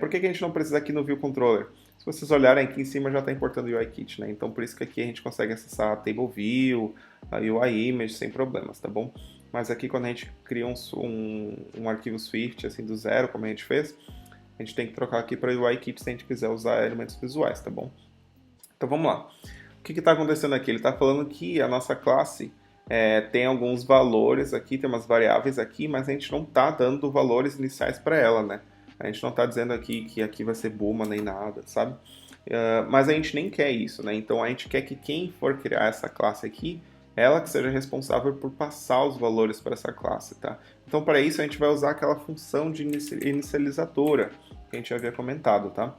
Por que a gente não precisa aqui no View Controller? Se vocês olharem aqui em cima já está importando o UIKit, né? Então por isso que aqui a gente consegue acessar a Table View, a UI Image sem problemas, tá bom? Mas aqui quando a gente cria um arquivo Swift assim do zero, como a gente fez, a gente tem que trocar aqui para UIKit se a gente quiser usar elementos visuais, tá bom? Então vamos lá. O que está acontecendo aqui? Ele está falando que a nossa classe tem alguns valores aqui, tem umas variáveis aqui, mas a gente não está dando valores iniciais para ela, né? A gente não está dizendo aqui que aqui vai ser Bulma nem nada, sabe? Mas a gente nem quer isso, né? Então a gente quer que quem for criar essa classe aqui, ela que seja responsável por passar os valores para essa classe, tá? Então para isso a gente vai usar aquela função de inicializadora que a gente havia comentado, tá?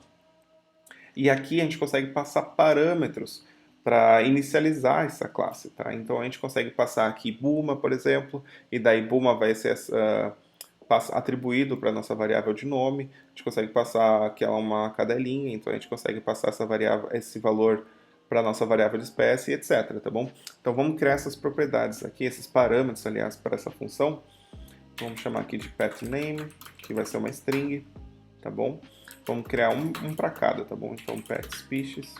E aqui a gente consegue passar parâmetros para inicializar essa classe, tá? Então a gente consegue passar aqui Bulma, por exemplo, e daí Bulma vai ser atribuído para nossa variável de nome. A gente consegue passar aqui uma cadelinha, então a gente consegue passar essa variável, esse valor para nossa variável de espécie, etc, tá bom? Então vamos criar essas propriedades aqui, esses parâmetros, aliás, para essa função. Vamos chamar aqui de petName, que vai ser uma string, tá bom? Vamos criar um para cada, tá bom? Então petSpecies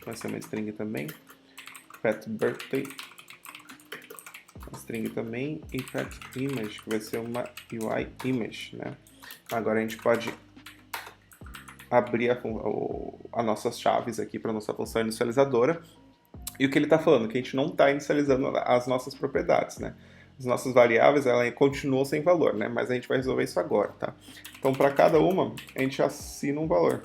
vai ser uma string também, petBirthday, uma string também, e petImage, que vai ser uma UI Image, né? Agora a gente pode abrir as nossas chaves aqui para nossa função inicializadora. E o que ele está falando? Que a gente não está inicializando as nossas propriedades, né? As nossas variáveis, ela continuam sem valor, né? Mas a gente vai resolver isso agora, tá? Então, para cada uma, a gente assina um valor.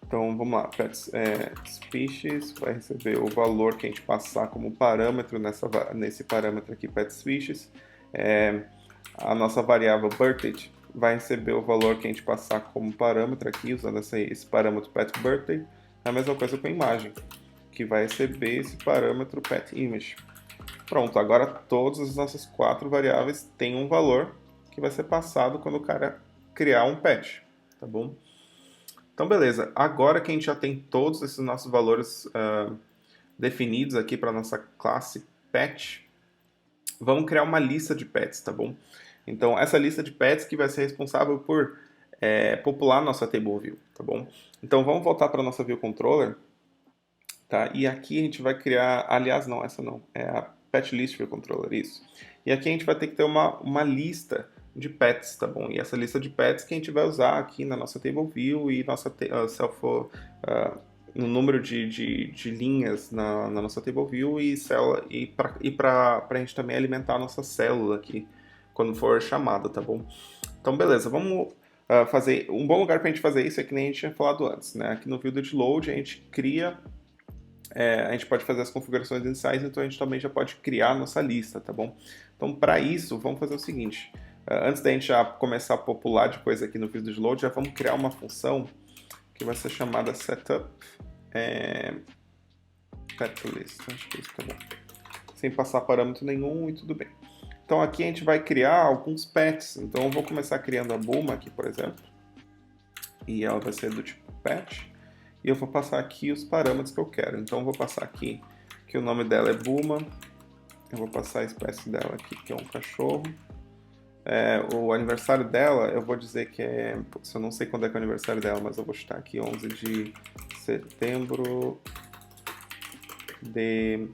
Então, vamos lá. PetSpecies vai receber o valor que a gente passar como parâmetro nesse parâmetro aqui, PetSpecies. A nossa variável birthday vai receber o valor que a gente passar como parâmetro aqui, usando esse parâmetro petBirthday. É a mesma coisa com a imagem, que vai receber esse parâmetro petImage. Pronto, agora todas as nossas 4 variáveis têm um valor que vai ser passado quando o cara criar um pet, tá bom? Então, beleza. Agora que a gente já tem todos esses nossos valores definidos aqui para nossa classe pet, vamos criar uma lista de pets, tá bom? Então, essa lista de pets que vai ser responsável por popular nossa table view, tá bom? Então, vamos voltar para nossa view controller, tá? E aqui a gente vai criar, aliás, não, essa não, é a pet list view controller, isso. E aqui a gente vai ter que ter uma lista de pets, tá bom? E essa lista de pets que a gente vai usar aqui na nossa table view e nossa no número de linhas na nossa table view e para a gente também alimentar a nossa célula aqui quando for chamada, tá bom? Então, beleza, vamos fazer. Um bom lugar para a gente fazer isso é que nem a gente tinha falado antes, né? Aqui no build.load a gente cria. A gente pode fazer as configurações iniciais, então a gente também já pode criar a nossa lista, tá bom? Então, para isso, vamos fazer o seguinte. Antes da gente já começar a popular de coisa aqui no build.load, já vamos criar uma função que vai ser chamada setup petlist. Acho que isso tá bom. Sem passar parâmetro nenhum e tudo bem. Então aqui a gente vai criar alguns pets. Então eu vou começar criando a Bulma aqui, por exemplo. E ela vai ser do tipo pet. E eu vou passar aqui os parâmetros que eu quero. Então eu vou passar aqui que o nome dela é Bulma. Eu vou passar a espécie dela aqui, que é um cachorro. O aniversário dela, eu vou dizer que é... Eu não sei quando é que é o aniversário dela, mas eu vou chutar aqui 11 de setembro de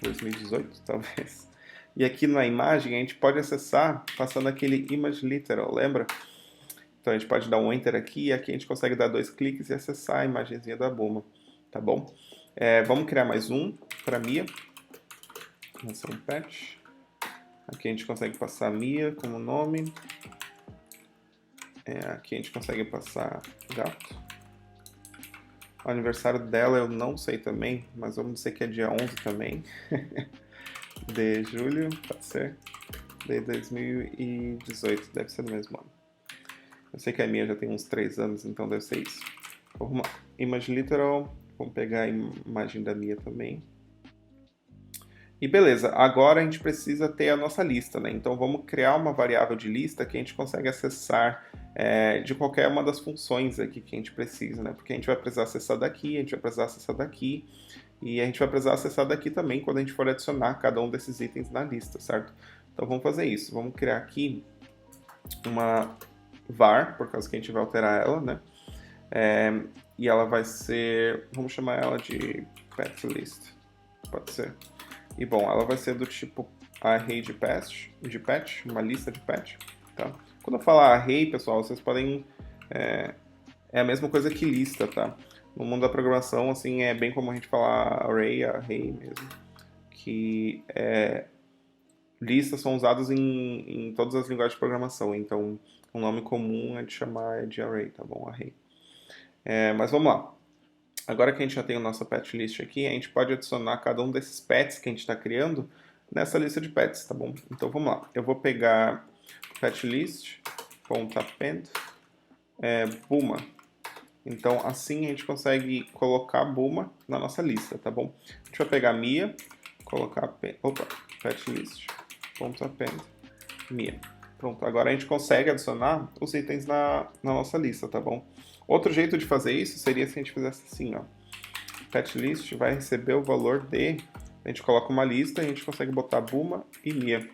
2018, talvez. E aqui na imagem a gente pode acessar passando aquele Image Literal, lembra? Então a gente pode dar um Enter aqui e aqui a gente consegue dar 2 cliques e acessar a imagenzinha da Bulma, tá bom? Vamos criar mais um para Mia. Vai ser um pet. Aqui a gente consegue passar Mia como nome. Aqui a gente consegue passar gato. O aniversário dela eu não sei também, mas vamos dizer que é dia 11 também. De julho, pode ser. De 2018, deve ser do mesmo ano. Eu sei que a minha já tem uns 3 anos, então deve ser isso. Vamos lá. Image Literal. Vamos pegar a imagem da Mia também. E beleza, agora a gente precisa ter a nossa lista, né? Então vamos criar uma variável de lista que a gente consegue acessar de qualquer uma das funções aqui que a gente precisa, né? Porque a gente vai precisar acessar daqui, a gente vai precisar acessar daqui, e a gente vai precisar acessar daqui também quando a gente for adicionar cada um desses itens na lista, certo? Então vamos fazer isso, vamos criar aqui uma var, por causa que a gente vai alterar ela, né? E ela vai ser, vamos chamar ela de pet list, pode ser. E bom, ela vai ser do tipo array de patch, uma lista de patch, tá? Quando eu falar array, pessoal, vocês podem... É a mesma coisa que lista, tá? No mundo da programação, assim, é bem comum a gente falar array mesmo. Que listas são usadas em todas as linguagens de programação, então um nome comum é de chamar de array, tá bom? Array. Mas vamos lá. Agora que a gente já tem a nossa pet list aqui, a gente pode adicionar cada um desses pets que a gente está criando nessa lista de pets, tá bom? Então vamos lá. Eu vou pegar pet list.append Buma. Então assim a gente consegue colocar Buma na nossa lista, tá bom? A gente vai pegar Mia, colocar pet list.append Mia. Pronto, agora a gente consegue adicionar os itens na nossa lista, tá bom? Outro jeito de fazer isso seria se a gente fizesse assim, ó. Pet list vai receber o valor de... A gente coloca uma lista e a gente consegue botar Buma e Mia.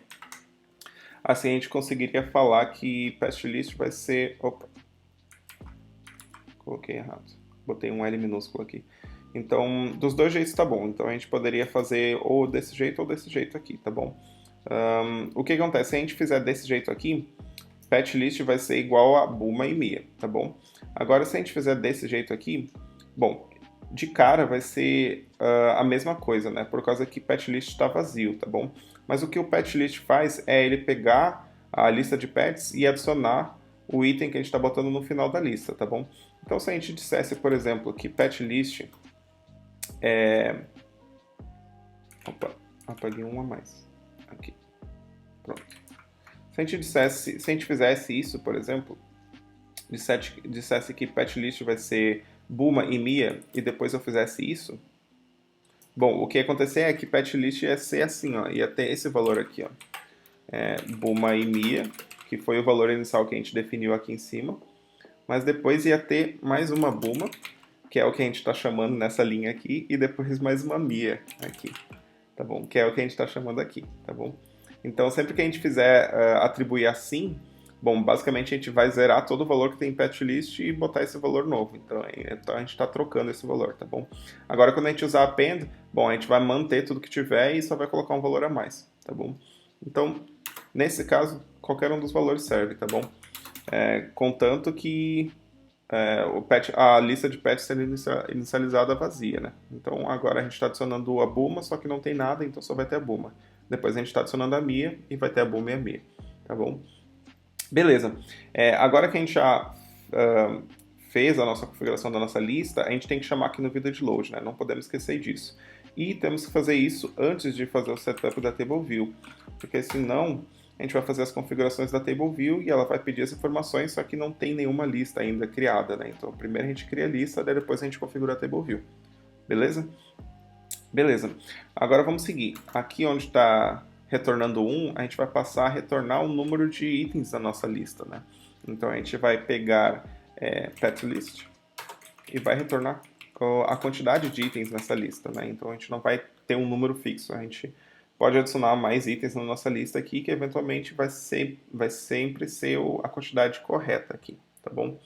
Assim a gente conseguiria falar que pet list vai ser... Opa! Coloquei errado. Botei um L minúsculo aqui. Então, dos dois jeitos tá bom. Então a gente poderia fazer ou desse jeito aqui, tá bom? O que acontece? Se a gente fizer desse jeito aqui, pet list vai ser igual a Buma e Mia, tá bom? Agora, se a gente fizer desse jeito aqui, bom, de cara vai ser a mesma coisa, né? Por causa que pet list está vazio, tá bom? Mas o que o pet list faz é ele pegar a lista de pets e adicionar o item que a gente está botando no final da lista, tá bom? Então, se a gente dissesse, por exemplo, que pet list Opa, apaguei um a mais. Aqui. Pronto. Se a gente fizesse isso, por exemplo, dissesse que pet list vai ser Buma e Mia, e depois eu fizesse isso, bom, o que ia acontecer é que pet list ia ser assim, ó, ia ter esse valor aqui, ó, Buma e Mia, que foi o valor inicial que a gente definiu aqui em cima, mas depois ia ter mais uma Buma, que é o que a gente está chamando nessa linha aqui, e depois mais uma Mia aqui, tá bom? Que é o que a gente está chamando aqui, tá bom? Então, sempre que a gente fizer atribuir assim, bom, basicamente a gente vai zerar todo o valor que tem em pet list e botar esse valor novo. Então a gente está trocando esse valor, tá bom? Agora, quando a gente usar append, bom, a gente vai manter tudo que tiver e só vai colocar um valor a mais, tá bom? Então, nesse caso, qualquer um dos valores serve, tá bom? Contanto que a lista de pets sendo inicializada vazia, né? Então agora a gente está adicionando a Buma, só que não tem nada, então só vai ter a Buma. Depois a gente está adicionando a Mia e vai ter a Buma e a Mia, tá bom? Beleza. Agora que a gente já fez a nossa configuração da nossa lista, a gente tem que chamar aqui no VidaDeLoad, né? Não podemos esquecer disso. E temos que fazer isso antes de fazer o setup da TableView, porque senão a gente vai fazer as configurações da TableView e ela vai pedir as informações, só que não tem nenhuma lista ainda criada, né? Então primeiro a gente cria a lista, daí depois a gente configura a TableView. Beleza? Beleza. Agora vamos seguir. Aqui onde está retornando 1, a gente vai passar a retornar o número de itens da nossa lista, né? Então a gente vai pegar pet list e vai retornar a quantidade de itens nessa lista, né? Então a gente não vai ter um número fixo, a gente pode adicionar mais itens na nossa lista aqui, que eventualmente vai sempre ser a quantidade correta aqui, tá bom?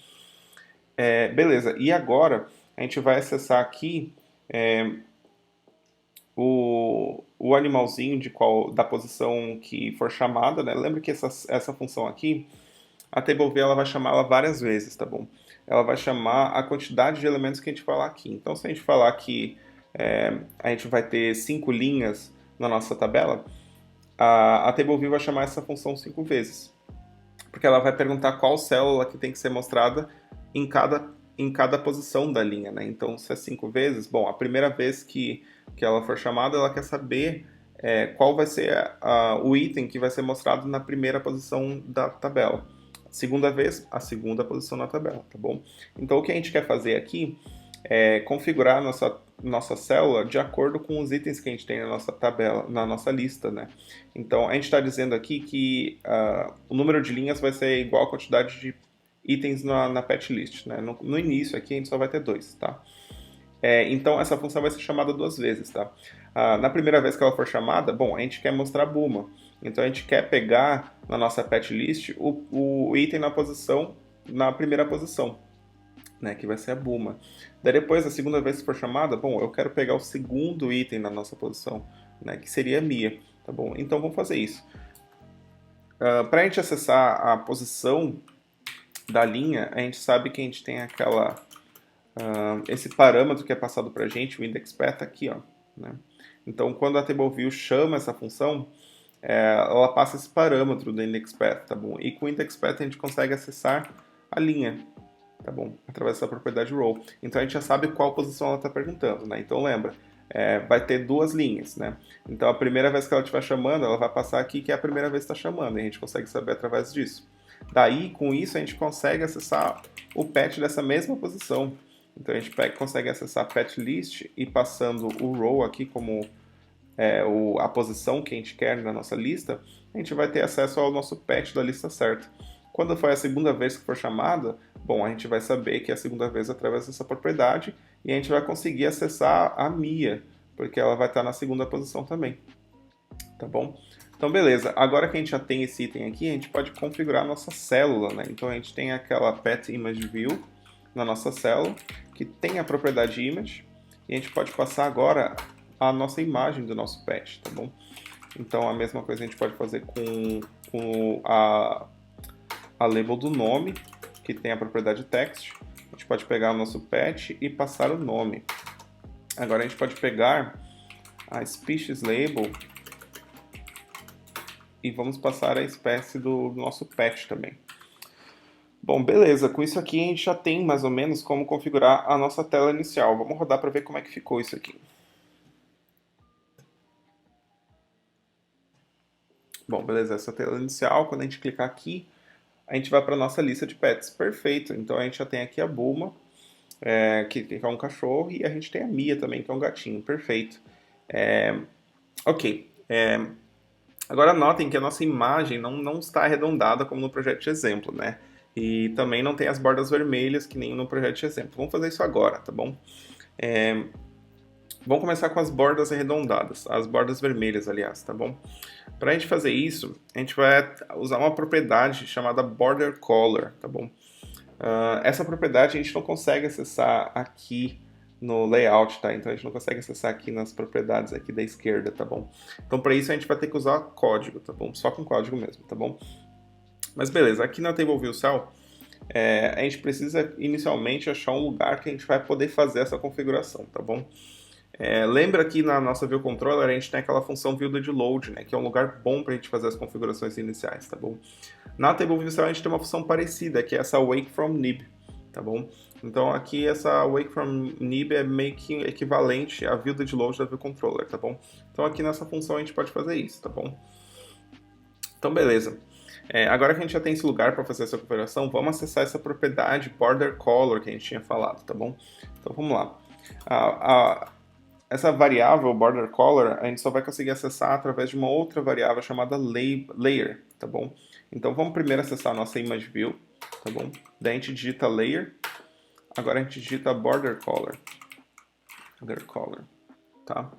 Beleza, e agora a gente vai acessar aqui o animalzinho da posição que for chamada, né? Lembra que essa função aqui, a TableView ela vai chamar ela várias vezes, tá bom? Ela vai chamar a quantidade de elementos que a gente falar aqui. Então, se a gente falar que a gente vai ter 5 linhas na nossa tabela, a TableView vai chamar essa função 5 vezes. Porque ela vai perguntar qual célula que tem que ser mostrada em cada posição da linha, né? Então, se é 5 vezes, bom, a primeira vez que ela for chamada, ela quer saber qual vai ser o item que vai ser mostrado na primeira posição da tabela. Segunda vez, a segunda posição na tabela, tá bom? Então, o que a gente quer fazer aqui é configurar nossa célula de acordo com os itens que a gente tem na nossa tabela, na nossa lista, né? Então, a gente está dizendo aqui que o número de linhas vai ser igual à quantidade de itens na patch list, né? No início aqui a gente só vai ter 2, tá? Então, essa função vai ser chamada 2 vezes, tá? Na primeira vez que ela for chamada, bom, a gente quer mostrar Buma. Então, a gente quer pegar na nossa patch list o item na primeira posição, né? Que vai ser a Buma. Daí depois, a segunda vez que for chamada, bom, eu quero pegar o segundo item na nossa posição, né? Que seria a Mia, tá bom? Então, vamos fazer isso. Para a gente acessar a posição da linha, a gente sabe que a gente tem esse parâmetro que é passado para a gente, o indexPath, aqui, ó, né? Então, quando a TableView chama essa função, ela passa esse parâmetro do indexPath, tá bom? E com o indexPath a gente consegue acessar a linha, tá bom? Através dessa propriedade row. Então, a gente já sabe qual posição ela está perguntando, né? Então, lembra, vai ter 2 linhas, né? Então, a primeira vez que ela estiver chamando, ela vai passar aqui, que é a primeira vez que está chamando, e a gente consegue saber através disso. Daí, com isso, a gente consegue acessar o patch dessa mesma posição. Então a gente consegue acessar a patch list e passando o row aqui como a posição que a gente quer na nossa lista, a gente vai ter acesso ao nosso patch da lista certa. Quando for a segunda vez que for chamada, bom, a gente vai saber que é a segunda vez através dessa propriedade e a gente vai conseguir acessar a Mia, porque ela vai estar na segunda posição também, tá bom? Então beleza, agora que a gente já tem esse item aqui, a gente pode configurar a nossa célula, né? Então a gente tem aquela Path Image View na nossa célula, que tem a propriedade image, e a gente pode passar agora a nossa imagem do nosso patch, tá bom? Então a mesma coisa a gente pode fazer com a label do nome, que tem a propriedade text. A gente pode pegar o nosso patch e passar o nome. Agora a gente pode pegar a species label e vamos passar a espécie do nosso patch também. Bom, beleza, com isso aqui a gente já tem mais ou menos como configurar a nossa tela inicial. Vamos rodar para ver como é que ficou isso aqui. Bom, beleza, essa tela inicial, quando a gente clicar aqui, a gente vai para a nossa lista de pets. Perfeito, então a gente já tem aqui a Buma, que é um cachorro, e a gente tem a Mia também, que é um gatinho. Perfeito. Ok. Agora notem que a nossa imagem não está arredondada como no projeto de exemplo, né? E também não tem as bordas vermelhas que nem no projeto de exemplo. Vamos fazer isso agora, tá bom? Vamos começar com as bordas arredondadas, as bordas vermelhas, aliás, tá bom? Para a gente fazer isso, a gente vai usar uma propriedade chamada Border Color, tá bom? Essa propriedade a gente não consegue acessar aqui no layout, tá? Então a gente não consegue acessar aqui nas propriedades aqui da esquerda, tá bom? Então para isso a gente vai ter que usar código, tá bom? Só com código mesmo, tá bom? Mas beleza, aqui na TableView Cell, a gente precisa inicialmente achar um lugar que a gente vai poder fazer essa configuração, tá bom? Lembra que na nossa View Controller a gente tem aquela função ViewDidLoad, né? Que é um lugar bom para a gente fazer as configurações iniciais, tá bom? Na TableView Cell a gente tem uma função parecida, que é essa WakeFromNib, tá bom? Então aqui essa WakeFromNib é meio que equivalente à ViewDidLoad da View Controller, tá bom? Então aqui nessa função a gente pode fazer isso, tá bom? Então beleza. Agora que a gente já tem esse lugar para fazer essa configuração, vamos acessar essa propriedade Border Color que a gente tinha falado, tá bom? Então vamos lá. Essa variável Border Color a gente só vai conseguir acessar através de uma outra variável chamada Layer, tá bom? Então vamos primeiro acessar a nossa Image View, tá bom? Daí a gente digita Layer, agora a gente digita Border Color, tá?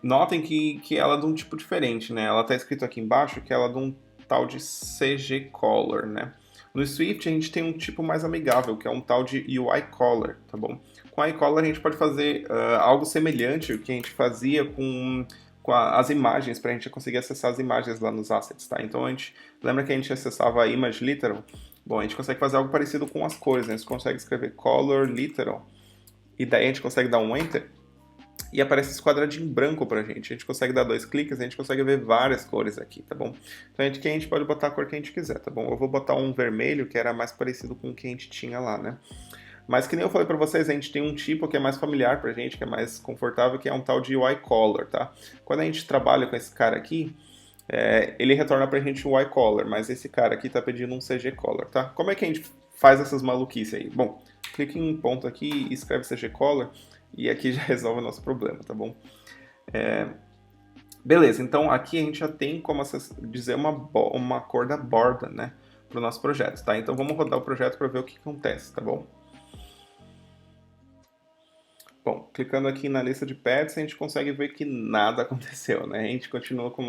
Notem que ela é de um tipo diferente, né? Ela está escrito aqui embaixo que ela é de um tal de CG Color, né? No Swift a gente tem um tipo mais amigável, que é um tal de UI Color, tá bom? Com a iColor a gente pode fazer algo semelhante ao que a gente fazia com as imagens, para a gente conseguir acessar as imagens lá nos assets, tá? Então a gente lembra que a gente acessava a Image Literal? Bom, a gente consegue fazer algo parecido com as cores, né? A gente consegue escrever Color Literal, e daí a gente consegue dar um Enter, e aparece esse quadradinho branco pra gente. A gente consegue dar 2 cliques e a gente consegue ver várias cores aqui, tá bom? Então a gente pode botar a cor que a gente quiser, tá bom? Eu vou botar um vermelho, que era mais parecido com o que a gente tinha lá, né? Mas que nem eu falei pra vocês, a gente tem um tipo que é mais familiar pra gente, que é mais confortável, que é um tal de UI Color, tá? Quando a gente trabalha com esse cara aqui, ele retorna pra gente um UI Color, mas esse cara aqui tá pedindo um CG Color, tá? Como é que a gente faz essas maluquices aí? Bom, clica em um ponto aqui e escreve CG Color e aqui já resolve o nosso problema, tá bom? Beleza, então aqui a gente já tem como dizer uma cor da borda, né, para o nosso projeto, tá? Então vamos rodar o projeto para ver o que acontece, tá bom? Bom, clicando aqui na lista de pets, a gente consegue ver que nada aconteceu, né? A gente continua com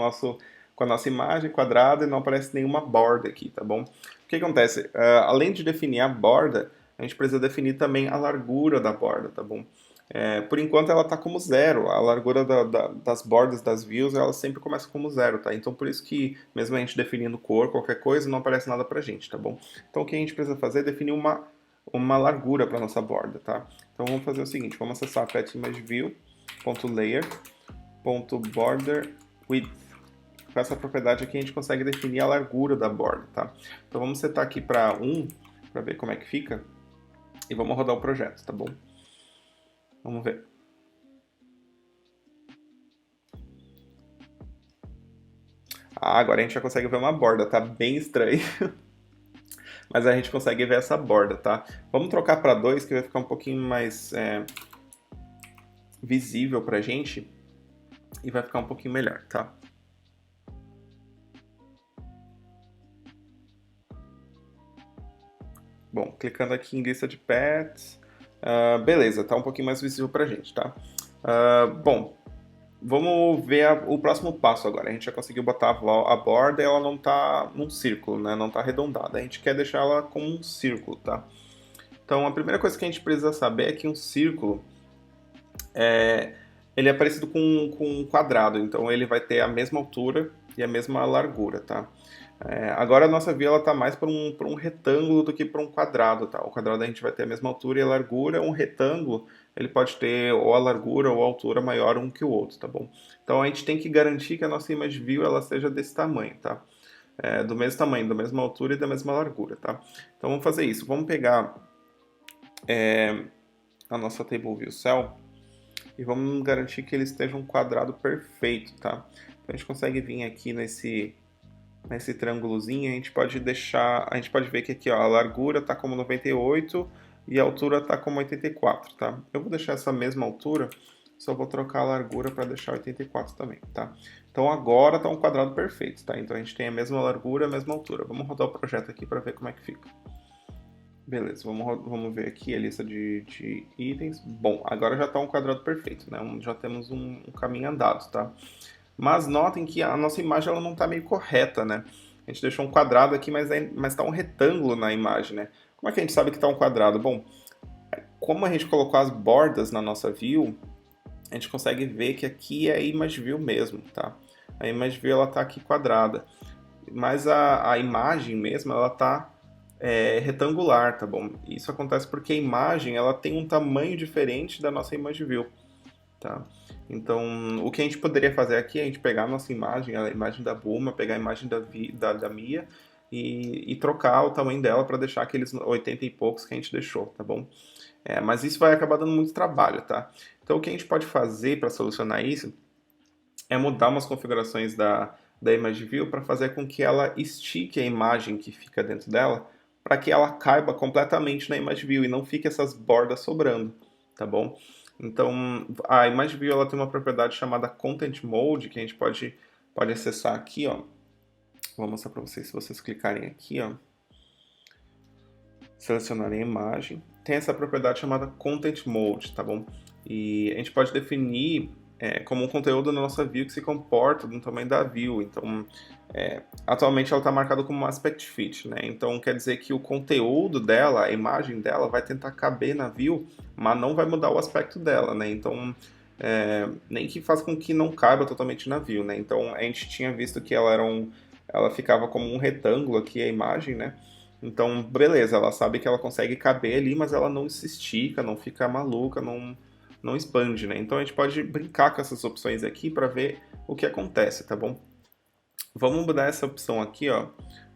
com a nossa imagem quadrada e não aparece nenhuma borda aqui, tá bom? O que acontece? Além de definir a borda, a gente precisa definir também a largura da borda, tá bom? Por enquanto ela está como zero, a largura das bordas das views ela sempre começa como zero, tá? Então por isso que mesmo a gente definindo cor, qualquer coisa, não aparece nada pra gente, tá bom? Então o que a gente precisa fazer é definir uma largura para nossa borda, tá? Então vamos fazer o seguinte, vamos acessar PetImageView.layer.borderWidth. Com essa propriedade aqui a gente consegue definir a largura da borda, tá? Então vamos setar aqui para 1, para ver como é que fica, e vamos rodar o projeto, tá bom? Vamos ver. Agora a gente já consegue ver uma borda, tá bem estranho. Mas a gente consegue ver essa borda, tá? Vamos trocar para 2, que vai ficar um pouquinho mais visível pra gente. E vai ficar um pouquinho melhor, tá? Bom, clicando aqui em lista de pets. Beleza, tá um pouquinho mais visível pra gente, tá? Bom, vamos ver o próximo passo agora. A gente já conseguiu botar a borda e ela não tá num círculo, né? Não tá arredondada. A gente quer deixar ela como um círculo, tá? Então, a primeira coisa que a gente precisa saber é que um círculo ele é parecido com um quadrado. Então, ele vai ter a mesma altura e a mesma largura, tá? Agora a nossa via está mais para um retângulo do que para um quadrado, tá? O quadrado a gente vai ter a mesma altura e a largura. Um retângulo ele pode ter ou a largura ou a altura maior um que o outro, tá bom? Então a gente tem que garantir que a nossa image view ela seja desse tamanho, tá? Do mesmo tamanho, da mesma altura e da mesma largura, tá? Então vamos fazer isso. Vamos pegar a nossa table view cell e vamos garantir que ele esteja um quadrado perfeito, tá? Então a gente consegue vir aqui nesse triângulozinho, a gente pode ver que aqui ó, a largura está como 98 e a altura está como 84, tá? Eu vou deixar essa mesma altura, só vou trocar a largura para deixar 84 também, tá? Então agora está um quadrado perfeito, tá? Então a gente tem a mesma largura, a mesma altura. Vamos rodar o projeto aqui para ver como é que fica. Beleza, vamos ver aqui a lista de itens. Bom, agora já está um quadrado perfeito, né? Já temos um caminho andado, tá? Mas notem que a nossa imagem ela não está meio correta, né? A gente deixou um quadrado aqui, mas está um retângulo na imagem, né? Como é que a gente sabe que está um quadrado? Bom, como a gente colocou as bordas na nossa view, a gente consegue ver que aqui é a image view mesmo, tá? A image view ela está aqui quadrada, mas a imagem mesmo ela está retangular, tá bom? Isso acontece porque a imagem ela tem um tamanho diferente da nossa image view, tá? Então, o que a gente poderia fazer aqui é a gente pegar a nossa imagem, a imagem da Bulma, pegar a imagem da Mia e trocar o tamanho dela para deixar aqueles 80 e poucos que a gente deixou, tá bom? Mas isso vai acabar dando muito trabalho, tá? Então, o que a gente pode fazer para solucionar isso é mudar umas configurações da Image View para fazer com que ela estique a imagem que fica dentro dela para que ela caiba completamente na Image View e não fique essas bordas sobrando, tá bom? Então, a Image View ela tem uma propriedade chamada Content Mode, que a gente pode acessar aqui, ó. Vou mostrar para vocês se vocês clicarem aqui, ó. Selecionarem a imagem. Tem essa propriedade chamada Content Mode, tá bom? E a gente pode definir como um conteúdo na nossa view que se comporta no tamanho da view. Então, atualmente ela está marcada como aspect fit, né? Então quer dizer que o conteúdo dela, a imagem dela, vai tentar caber na view, mas não vai mudar o aspecto dela, né? Então, nem que faça com que não caiba totalmente na view, né? Então a gente tinha visto que ela ficava como um retângulo aqui a imagem, né? Então, beleza, ela sabe que ela consegue caber ali, mas ela não se estica, não fica maluca, não expande, né? Então a gente pode brincar com essas opções aqui para ver o que acontece, tá bom? Vamos mudar essa opção aqui, ó,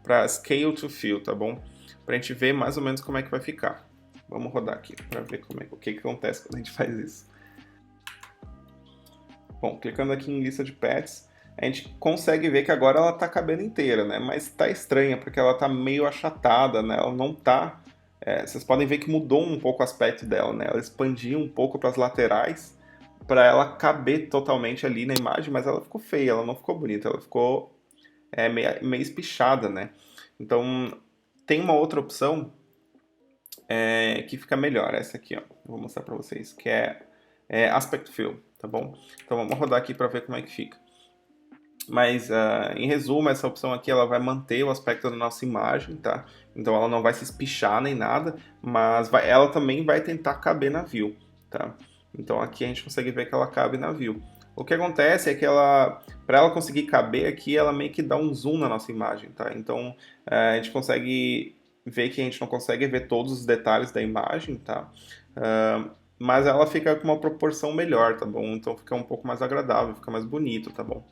para Scale to Fill, tá bom? Para a gente ver mais ou menos como é que vai ficar. Vamos rodar aqui para ver o que acontece quando a gente faz isso. Bom, clicando aqui em lista de pets, a gente consegue ver que agora ela está cabendo inteira, né? Mas está estranha porque ela está meio achatada, né? Ela não está vocês podem ver que mudou um pouco o aspecto dela, né? Ela expandiu um pouco para as laterais para ela caber totalmente ali na imagem, mas ela ficou feia, ela não ficou bonita, ela ficou meio espichada, né? Então tem uma outra opção que fica melhor, essa aqui, ó. Vou mostrar para vocês, que é Aspect Fill, tá bom? Então vamos rodar aqui para ver como é que fica. Mas, em resumo, essa opção aqui ela vai manter o aspecto da nossa imagem, tá? Então ela não vai se espichar nem nada, mas ela também vai tentar caber na view, tá? Então aqui a gente consegue ver que ela cabe na view. O que acontece é que para ela conseguir caber aqui, ela meio que dá um zoom na nossa imagem, tá? Então a gente consegue ver que a gente não consegue ver todos os detalhes da imagem, tá? Mas ela fica com uma proporção melhor, tá bom? Então fica um pouco mais agradável, fica mais bonito, tá bom?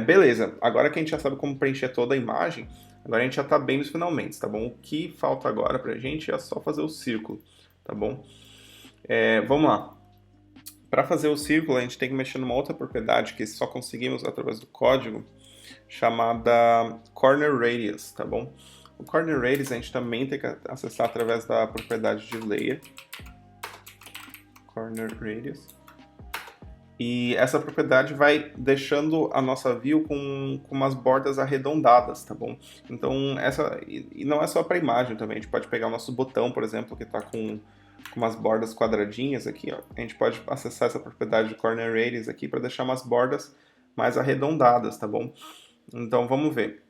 Beleza, agora que a gente já sabe como preencher toda a imagem, agora a gente já está bem nos finalmente, tá bom? O que falta agora pra gente é só fazer o círculo, tá bom? Vamos lá. Para fazer o círculo, a gente tem que mexer numa outra propriedade que só conseguimos através do código, chamada Corner Radius, tá bom? O Corner Radius a gente também tem que acessar através da propriedade de Layer. Corner Radius. E essa propriedade vai deixando a nossa view com umas bordas arredondadas, tá bom? Então, e não é só para imagem também, a gente pode pegar o nosso botão, por exemplo, que está com umas bordas quadradinhas aqui, ó. A gente pode acessar essa propriedade de Corner Radius aqui para deixar umas bordas mais arredondadas, tá bom? Então, vamos ver.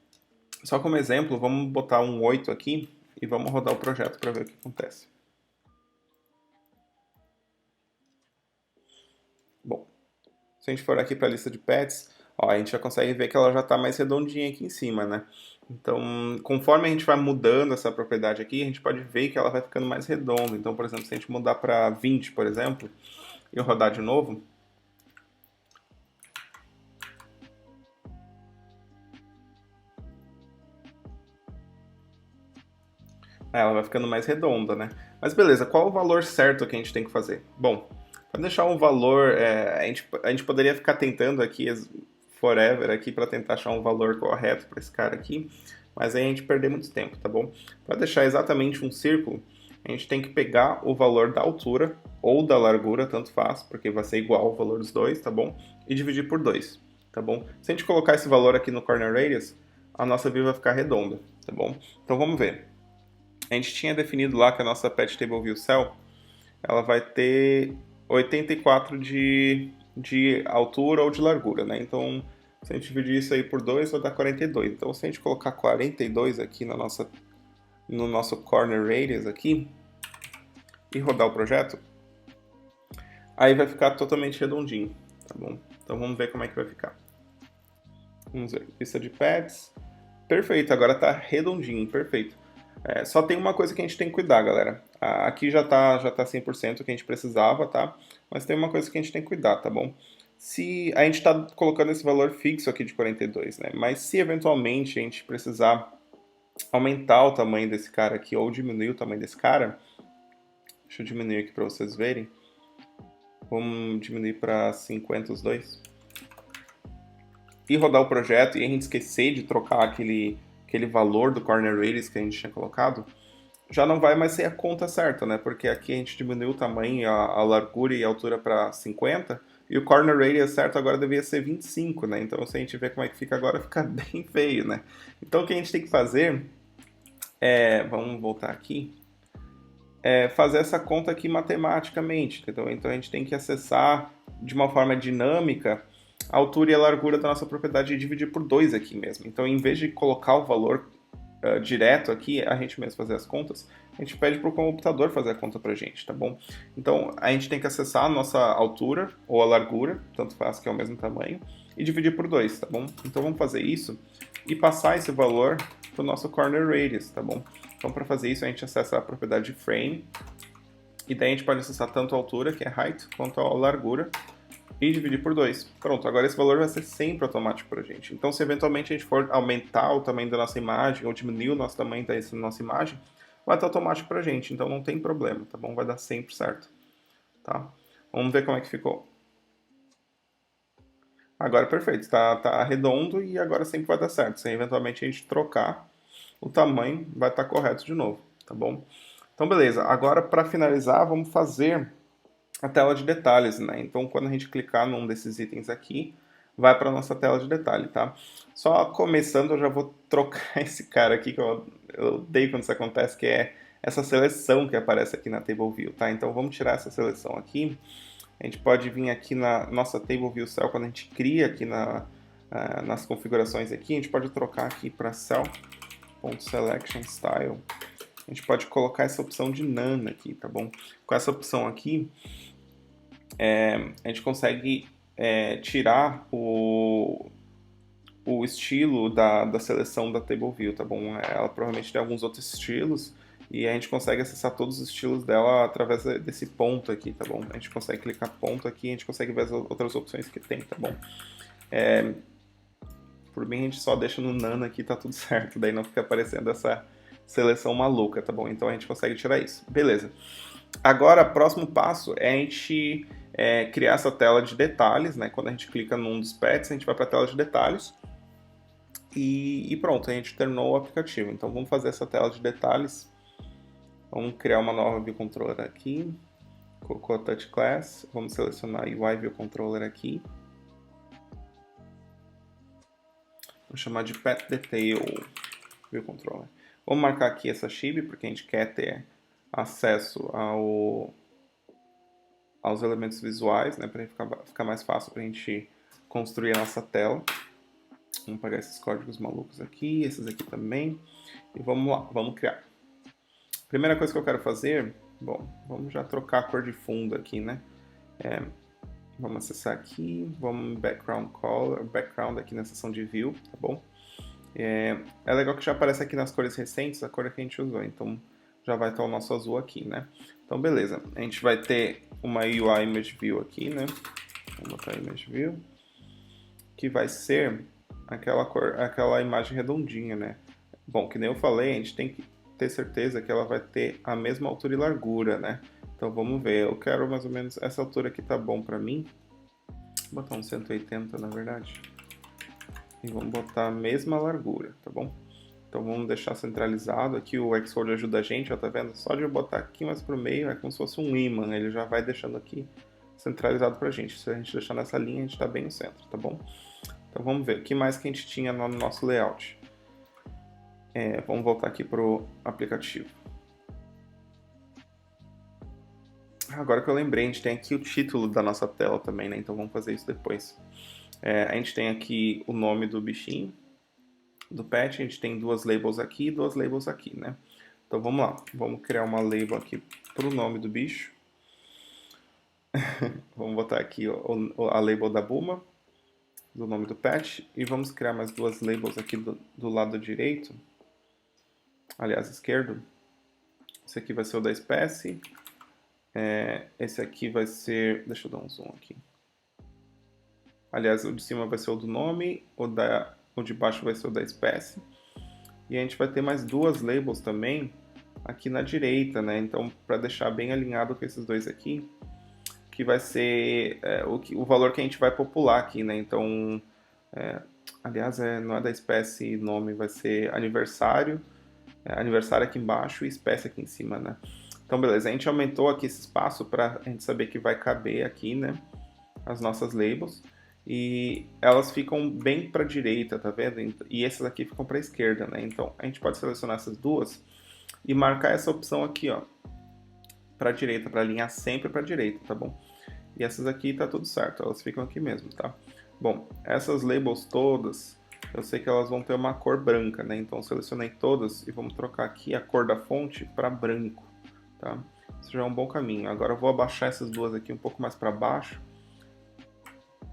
Só como exemplo, vamos botar um 8 aqui e vamos rodar o projeto para ver o que acontece. Bom, se a gente for aqui para a lista de pets, ó, a gente já consegue ver que ela já está mais redondinha aqui em cima, né? Então, conforme a gente vai mudando essa propriedade aqui, a gente pode ver que ela vai ficando mais redonda. Então, por exemplo, se a gente mudar para 20, por exemplo, e eu rodar de novo, ela vai ficando mais redonda, né? Mas beleza, qual o valor certo que a gente tem que fazer? Bom, para deixar um valor, a gente poderia ficar tentando aqui forever aqui para tentar achar um valor correto para esse cara aqui, mas aí a gente perder muito tempo, tá bom? Para deixar exatamente um círculo, a gente tem que pegar o valor da altura ou da largura, tanto faz, porque vai ser igual o valor dos dois, tá bom? E dividir por 2, tá bom? Se a gente colocar esse valor aqui no corner radius, a nossa view vai ficar redonda, tá bom? Então vamos ver. A gente tinha definido lá que a nossa Pet Table View Cell ela vai ter 84 de altura ou de largura, né? Então, se a gente dividir isso aí por 2, vai dar 42. Então, se a gente colocar 42 aqui no nosso corner radius aqui e rodar o projeto, aí vai ficar totalmente redondinho, tá bom? Então, vamos ver como é que vai ficar. Vamos ver, lista de pets. Perfeito, agora tá redondinho, perfeito. Só tem uma coisa que a gente tem que cuidar, galera. Aqui já tá 100% o que a gente precisava, tá? Mas tem uma coisa que a gente tem que cuidar, tá bom? Se a gente está colocando esse valor fixo aqui de 42, né? Mas se eventualmente a gente precisar aumentar o tamanho desse cara aqui ou diminuir o tamanho desse cara, deixa eu diminuir aqui para vocês verem. Vamos diminuir para 50 os dois. E rodar o projeto e a gente esquecer de trocar aquele valor do corner radius que a gente tinha colocado, já não vai mais ser a conta certa, né? Porque aqui a gente diminuiu o tamanho, a largura e a altura para 50, e o corner radius certo agora devia ser 25, né? Então se a gente ver como é que fica agora, fica bem feio, né? Então o que a gente tem que fazer vamos voltar aqui, fazer essa conta aqui matematicamente, entendeu? Então a gente tem que acessar de uma forma dinâmica a altura e a largura da nossa propriedade e dividir por 2 aqui mesmo. Então, em vez de colocar o valor direto aqui, a gente mesmo fazer as contas, a gente pede para o computador fazer a conta para a gente, tá bom? Então, a gente tem que acessar a nossa altura ou a largura, tanto faz que é o mesmo tamanho, e dividir por 2, tá bom? Então, vamos fazer isso e passar esse valor para o nosso corner radius, tá bom? Então, para fazer isso, a gente acessa a propriedade de frame, e daí a gente pode acessar tanto a altura, que é height, quanto a largura, e dividir por 2. Pronto, agora esse valor vai ser sempre automático para a gente. Então, se eventualmente a gente for aumentar o tamanho da nossa imagem ou diminuir o nosso tamanho da nossa imagem, vai estar automático para a gente. Então, não tem problema, tá bom? Vai dar sempre certo, tá? Vamos ver como é que ficou. Agora, perfeito. Tá redondo e agora sempre vai dar certo. Se eventualmente a gente trocar, o tamanho vai estar correto de novo, tá bom? Então, beleza. Agora, para finalizar, vamos fazer a tela de detalhes, né? Então, quando a gente clicar num desses itens aqui, vai para nossa tela de detalhe, tá? Só começando, eu já vou trocar esse cara aqui, que eu odeio quando isso acontece, que é essa seleção que aparece aqui na Table View, tá? Então, vamos tirar essa seleção aqui. A gente pode vir aqui na nossa Table View Cell, quando a gente cria aqui nas configurações aqui, a gente pode trocar aqui para Cell.Selection Style. A gente pode colocar essa opção de None aqui, tá bom? Com essa opção aqui, a gente consegue tirar o estilo da seleção da Table View, tá bom? Ela provavelmente tem alguns outros estilos e a gente consegue acessar todos os estilos dela através desse ponto aqui, tá bom? A gente consegue clicar ponto aqui e a gente consegue ver as outras opções que tem, tá bom? Por mim a gente só deixa no None aqui, tá tudo certo, daí não fica aparecendo essa seleção maluca, tá bom? Então a gente consegue tirar isso. Beleza. Agora, próximo passo é a gente criar essa tela de detalhes, né? Quando a gente clica num dos pets, a gente vai para a tela de detalhes e pronto, a gente terminou o aplicativo. Então vamos fazer essa tela de detalhes. Vamos criar uma nova View Controller aqui. Colocou a Touch Class. Vamos selecionar UI View Controller aqui. Vou chamar de Pet Detail View Controller. Vamos marcar aqui essa Chibi, porque a gente quer ter acesso aos elementos visuais, né, para ficar mais fácil para a gente construir a nossa tela. Vamos pegar esses códigos malucos aqui, esses aqui também, e vamos lá, vamos criar. Primeira coisa que eu quero fazer, bom, vamos já trocar a cor de fundo aqui, né? Vamos acessar aqui, vamos background color, background aqui na seção de view, tá bom? É legal que já aparece aqui nas cores recentes a cor que a gente usou, então já vai estar o nosso azul aqui, né? Então beleza, a gente vai ter uma UI Image View aqui, né? Vamos botar Image View, que vai ser aquela imagem redondinha, né? Bom, que nem eu falei, a gente tem que ter certeza que ela vai ter a mesma altura e largura, né? Então vamos ver, eu quero mais ou menos essa altura aqui, tá bom pra mim. Vou botar um 180 na verdade. E vamos botar a mesma largura, tá bom? Então vamos deixar centralizado. Aqui o Xcode ajuda a gente, ó, tá vendo? Só de eu botar aqui mais pro meio é como se fosse um ímã, ele já vai deixando aqui centralizado pra gente. Se a gente deixar nessa linha, a gente tá bem no centro, tá bom? Então vamos ver, o que mais que a gente tinha no nosso layout? Vamos voltar aqui pro aplicativo. Agora que eu lembrei, a gente tem aqui o título da nossa tela também, né? Então vamos fazer isso depois. A gente tem aqui o nome do bichinho, do pet, a gente tem duas labels aqui e duas labels aqui, né? Então vamos lá, vamos criar uma label aqui para o nome do bicho. Vamos botar aqui a label da Buma, do nome do pet, e vamos criar mais duas labels aqui do lado direito, aliás, esquerdo. Esse aqui vai ser o da espécie, esse aqui vai ser, deixa eu dar um zoom aqui. Aliás, o de cima vai ser o do nome, o de baixo vai ser o da espécie. E a gente vai ter mais duas labels também aqui na direita, né? Então, para deixar bem alinhado com esses dois aqui, que vai ser o valor que a gente vai popular aqui, né? Então, aliás, não é da espécie nome, vai ser aniversário, aniversário aqui embaixo e espécie aqui em cima, né? Então, beleza, a gente aumentou aqui esse espaço para a gente saber que vai caber aqui, né? As nossas labels. E elas ficam bem para a direita, tá vendo? E essas aqui ficam para a esquerda, né? Então a gente pode selecionar essas duas e marcar essa opção aqui, ó, para a direita, para alinhar sempre para a direita, tá bom? E essas aqui tá tudo certo, elas ficam aqui mesmo, tá? Bom, essas labels todas, eu sei que elas vão ter uma cor branca, né? Então selecionei todas e vamos trocar aqui a cor da fonte para branco, tá? Isso já é um bom caminho. Agora eu vou abaixar essas duas aqui um pouco mais para baixo,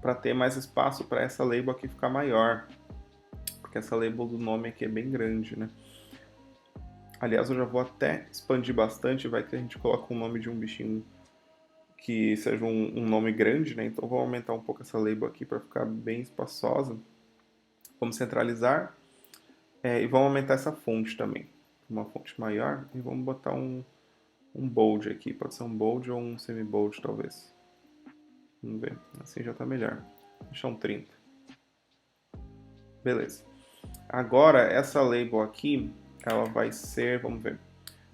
para ter mais espaço para essa label aqui ficar maior, porque essa label do nome aqui é bem grande, né? Aliás, eu já vou até expandir bastante, vai que a gente coloca o nome de um bichinho que seja um nome grande, né? Então vou aumentar um pouco essa label aqui para ficar bem espaçosa. Vamos centralizar e vamos aumentar essa fonte também, uma fonte maior, e vamos botar um bold aqui, pode ser um bold ou um semi-bold talvez. Vamos ver, assim já está melhor. Deixar um 30. Beleza. Agora, essa label aqui, ela vai ser, vamos ver.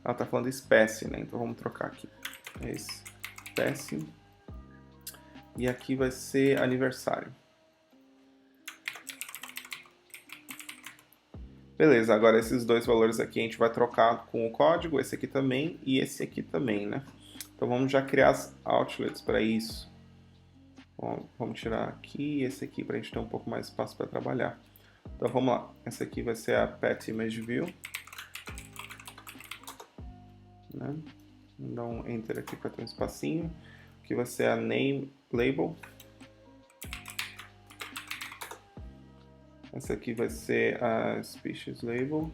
ela está falando espécie, né? Então vamos trocar aqui. Espécie. E aqui vai ser aniversário. Beleza, agora esses dois valores aqui a gente vai trocar com o código, esse aqui também e esse aqui também, né? Então vamos já criar as outlets para isso. Bom, vamos tirar aqui e esse aqui para a gente ter um pouco mais de espaço para trabalhar. Então vamos lá, essa aqui vai ser a Pet Image View. Né? Vamos dar um Enter aqui para ter um espacinho. Aqui vai ser a Name Label. Essa aqui vai ser a Species Label.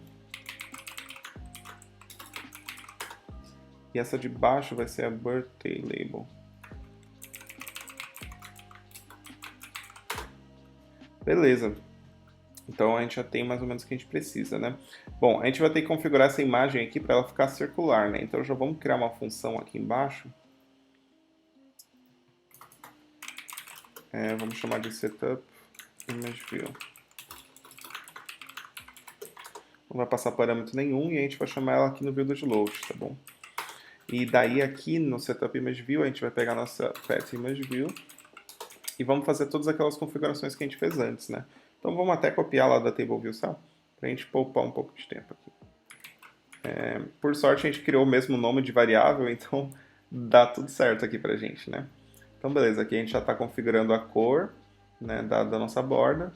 E essa de baixo vai ser a Birthday Label. Beleza. Então a gente já tem mais ou menos o que a gente precisa, né? Bom, a gente vai ter que configurar essa imagem aqui para ela ficar circular, né? Então já vamos criar uma função aqui embaixo. Vamos chamar de Setup Image View. Não vai passar parâmetro nenhum e a gente vai chamar ela aqui no View de Load, tá bom? E daí aqui no Setup Image View a gente vai pegar a nossa Pet Image View e vamos fazer todas aquelas configurações que a gente fez antes, né? Então vamos até copiar lá da Table View Cell para a gente poupar um pouco de tempo aqui. Por sorte a gente criou o mesmo nome de variável, então dá tudo certo aqui pra gente, né? Então beleza, aqui a gente já está configurando a cor, né, da nossa borda.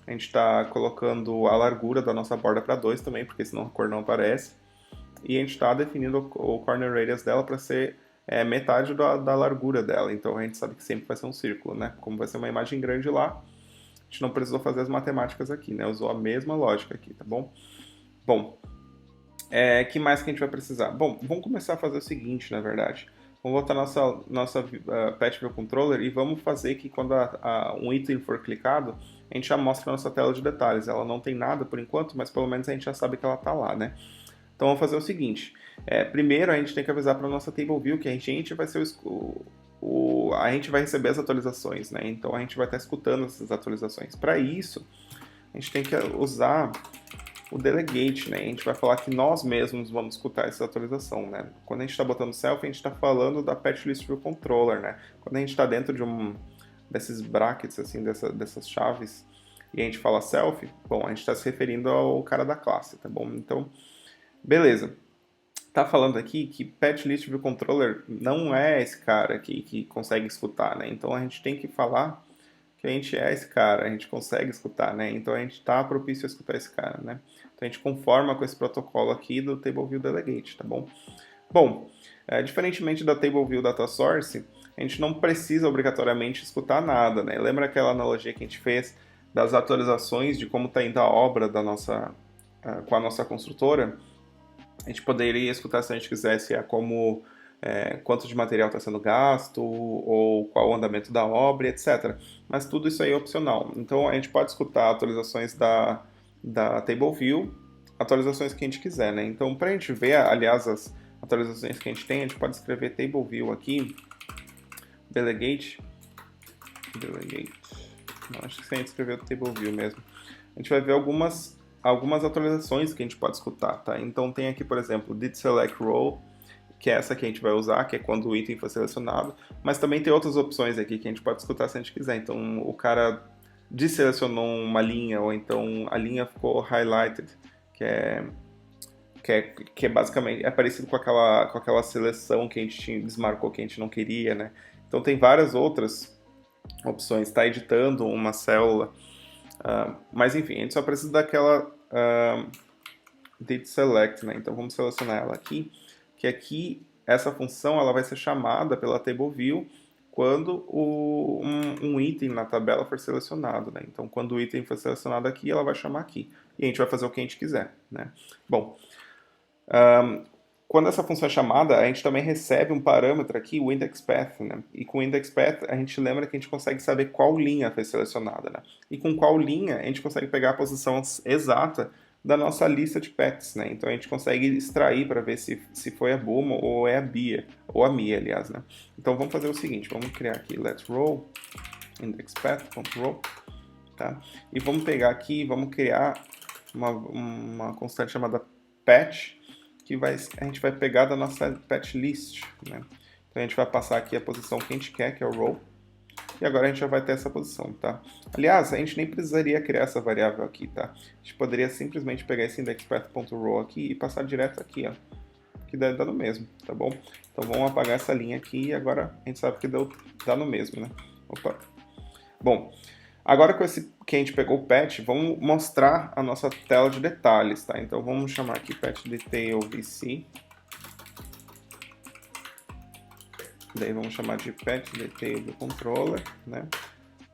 A gente está colocando a largura da nossa borda para 2 também, porque senão a cor não aparece. E a gente está definindo o corner radius dela para ser metade da largura dela. Então a gente sabe que sempre vai ser um círculo, né? Como vai ser uma imagem grande lá, a gente não precisou fazer as matemáticas aqui, né? Usou a mesma lógica aqui, tá bom? Bom, que mais que a gente vai precisar? Bom, vamos começar a fazer o seguinte, na verdade. Vamos voltar nossa Pet View Controller e vamos fazer que quando um item for clicado, a gente já mostra a nossa tela de detalhes. Ela não tem nada por enquanto, mas pelo menos a gente já sabe que ela está lá, né? Então vamos fazer o seguinte. Primeiro a gente tem que avisar para a nossa Table View que a gente vai ser a gente vai receber as atualizações, né? Então a gente vai estar escutando essas atualizações. Para isso, a gente tem que usar o delegate, né? A gente vai falar que nós mesmos vamos escutar essa atualização, né? Quando a gente está botando self, a gente está falando da Patch List View Controller, né? Quando a gente está dentro de desses brackets, assim, dessas chaves, e a gente fala self, bom, a gente está se referindo ao cara da classe, tá bom? Então, beleza. Tá falando aqui que Patch List View Controller não é esse cara aqui que consegue escutar, né? Então a gente tem que falar que a gente é esse cara, a gente consegue escutar, né? Então a gente está propício a escutar esse cara, né? Então a gente conforma com esse protocolo aqui do TableView Delegate, tá bom? Bom, diferentemente da TableView Data Source, a gente não precisa obrigatoriamente escutar nada, né? Lembra aquela analogia que a gente fez das atualizações de como está indo a obra com a nossa construtora? A gente poderia escutar se a gente quisesse quanto de material está sendo gasto, ou qual o andamento da obra, etc. Mas tudo isso aí é opcional. Então a gente pode escutar atualizações da TableView, atualizações que a gente quiser, né? Então para a gente ver, aliás, as atualizações que a gente tem, a gente pode escrever TableView aqui, delegate. Não, acho que se a gente escrever o TableView mesmo, a gente vai ver algumas atualizações que a gente pode escutar, tá? Então tem aqui, por exemplo, did select row, que é essa que a gente vai usar, que é quando o item foi selecionado, mas também tem outras opções aqui que a gente pode escutar se a gente quiser. Então o cara desselecionou uma linha, ou então a linha ficou highlighted, que é basicamente parecido com aquela seleção que a gente desmarcou, que a gente não queria, né? Então tem várias outras opções, está editando uma célula, mas enfim, a gente só precisa daquela did select, né? Então vamos selecionar ela aqui, que aqui essa função ela vai ser chamada pela TableView quando um item na tabela for selecionado, né? Então quando o item for selecionado aqui, ela vai chamar aqui. E a gente vai fazer o que a gente quiser, né? Bom, quando essa função é chamada, a gente também recebe um parâmetro aqui, o indexPath, né? E com o indexPath a gente lembra que a gente consegue saber qual linha foi selecionada, né? E com qual linha a gente consegue pegar a posição exata da nossa lista de paths, né? Então a gente consegue extrair para ver se foi a Bulma ou é a Bia, ou a Mia, aliás, né? Então vamos fazer o seguinte, vamos criar aqui let's row indexPath.row, tá? E vamos pegar aqui, vamos criar uma constante chamada patch, que a gente vai pegar da nossa patch list, né? Então a gente vai passar aqui a posição que a gente quer, que é o row, e agora a gente já vai ter essa posição, tá? Aliás, a gente nem precisaria criar essa variável aqui, tá? A gente poderia simplesmente pegar esse indexPath.row aqui e passar direto aqui, ó, que dá no mesmo, tá bom? Então vamos apagar essa linha aqui e agora a gente sabe que dá no mesmo, né? Opa. Bom, agora que a gente pegou o patch, vamos mostrar a nossa tela de detalhes, tá? Então vamos chamar aqui patch detail VC. Daí vamos chamar de patch detail do controller, né?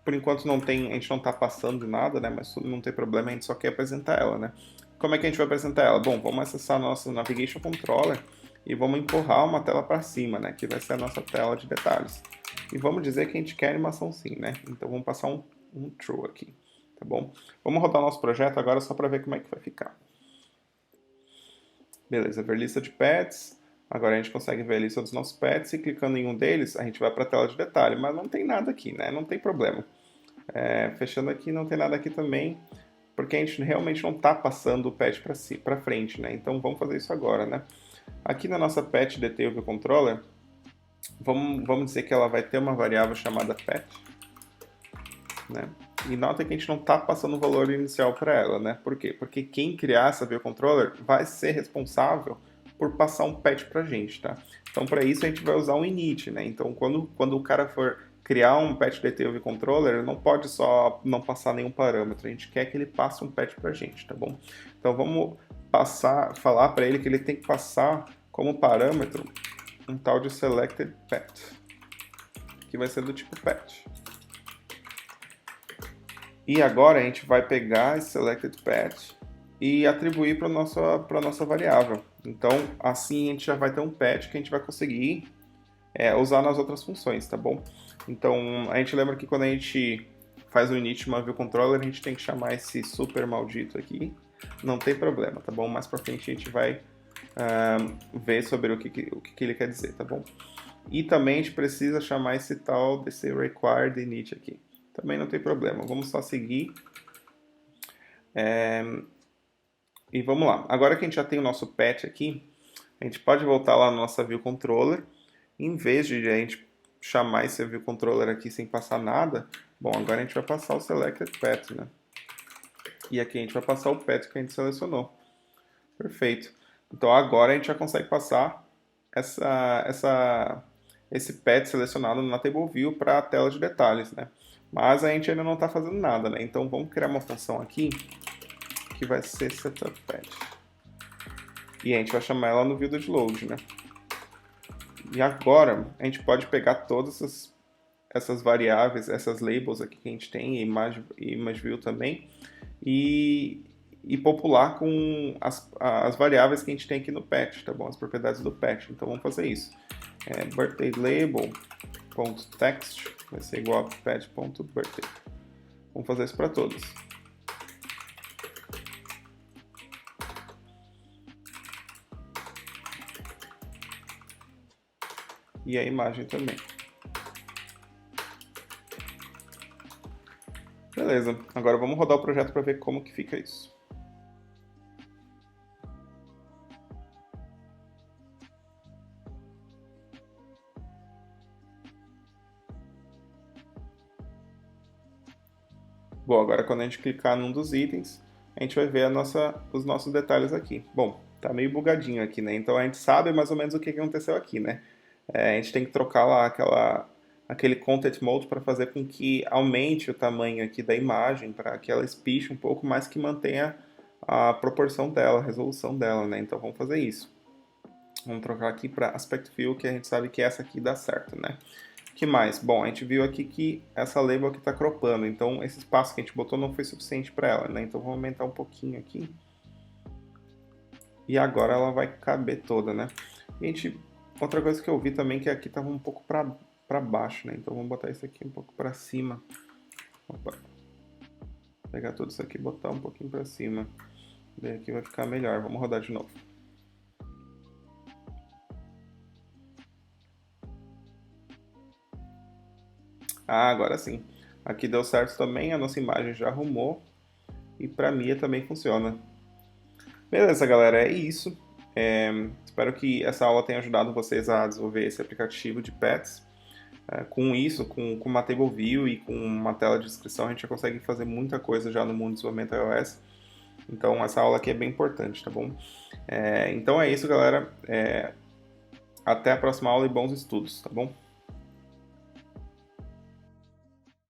Por enquanto a gente não está passando nada, né? Mas não tem problema, a gente só quer apresentar ela, né? Como é que a gente vai apresentar ela? Bom, vamos acessar nosso Navigation Controller e vamos empurrar uma tela para cima, né? Que vai ser a nossa tela de detalhes. E vamos dizer que a gente quer animação sim, né? Então vamos passar um true aqui, tá bom? Vamos rodar nosso projeto agora só para ver como é que vai ficar. Beleza, ver lista de pets. Agora a gente consegue ver a lista dos nossos pets e clicando em um deles, a gente vai para a tela de detalhe, mas não tem nada aqui, né? Não tem problema. Fechando aqui, não tem nada aqui também, porque a gente realmente não está passando o pet para frente, né? Então vamos fazer isso agora, né? Aqui na nossa pet detail view controller, vamos dizer que ela vai ter uma variável chamada pet, né? E nota que a gente não está passando o valor inicial para ela, né? Por quê? Porque quem criar essa view controller vai ser responsável por passar um patch pra gente, tá? Então, para isso, a gente vai usar um init, né? Então, quando o cara for criar um patch detail view controller, ele não pode só não passar nenhum parâmetro, a gente quer que ele passe um patch pra gente, tá bom? Então, vamos falar para ele que ele tem que passar como parâmetro um tal de selected pet, que vai ser do tipo pet. E agora a gente vai pegar esse selected pet e atribuir para a nossa variável. Então, assim a gente já vai ter um pet que a gente vai conseguir usar nas outras funções, tá bom? Então, a gente lembra que quando a gente faz o init de uma view controller, a gente tem que chamar esse super maldito aqui. Não tem problema, tá bom? Mais pra frente a gente vai ver sobre o que ele quer dizer, tá bom? E também a gente precisa chamar esse tal desse required init aqui. Também não tem problema, vamos só seguir. E vamos lá. Agora que a gente já tem o nosso pet aqui, a gente pode voltar lá na nossa view controller. Em vez de a gente chamar esse view controller aqui sem passar nada, bom, agora a gente vai passar o selected pet, né? E aqui a gente vai passar o pet que a gente selecionou. Perfeito. Então agora a gente já consegue passar esse pet selecionado na table view para a tela de detalhes, né? Mas a gente ainda não está fazendo nada, né? Então vamos criar uma função aqui que vai ser setupPet. E a gente vai chamar ela no view de load, né? E agora a gente pode pegar todas essas variáveis, essas labels aqui que a gente tem, image view também, e popular com as variáveis que a gente tem aqui no pet, tá bom? As propriedades do pet. Então vamos fazer isso. Birthday label.text vai ser igual a pet.birthday. Vamos fazer isso para todos. E a imagem também. Beleza, agora vamos rodar o projeto para ver como que fica isso. Bom, agora quando a gente clicar num dos itens, a gente vai ver os nossos detalhes aqui. Bom, tá meio bugadinho aqui, né? Então a gente sabe mais ou menos o que aconteceu aqui, né? A gente tem que trocar lá aquele Content Mode para fazer com que aumente o tamanho aqui da imagem, para que ela espiche um pouco, mas que mantenha a proporção dela, a resolução dela, né? Então vamos fazer isso. Vamos trocar aqui para Aspect View, que a gente sabe que essa aqui dá certo, né? O que mais? Bom, a gente viu aqui que essa label aqui está cropando, então esse espaço que a gente botou não foi suficiente para ela, né? Então vamos aumentar um pouquinho aqui. E agora ela vai caber toda, né? E outra coisa que eu vi também, que aqui estava um pouco para baixo, né? Então vamos botar isso aqui um pouco para cima. Opa. Pegar tudo isso aqui e botar um pouquinho para cima. Daí aqui vai ficar melhor. Vamos rodar de novo. Ah, agora sim. Aqui deu certo também, a nossa imagem já arrumou. E para mim também funciona. Beleza, galera, é isso. Espero que essa aula tenha ajudado vocês a desenvolver esse aplicativo de pets. Com isso, com uma table view e com uma tela de descrição, a gente já consegue fazer muita coisa já no mundo do desenvolvimento iOS. Então, essa aula aqui é bem importante, tá bom? Então é isso, galera. Até a próxima aula e bons estudos, tá bom?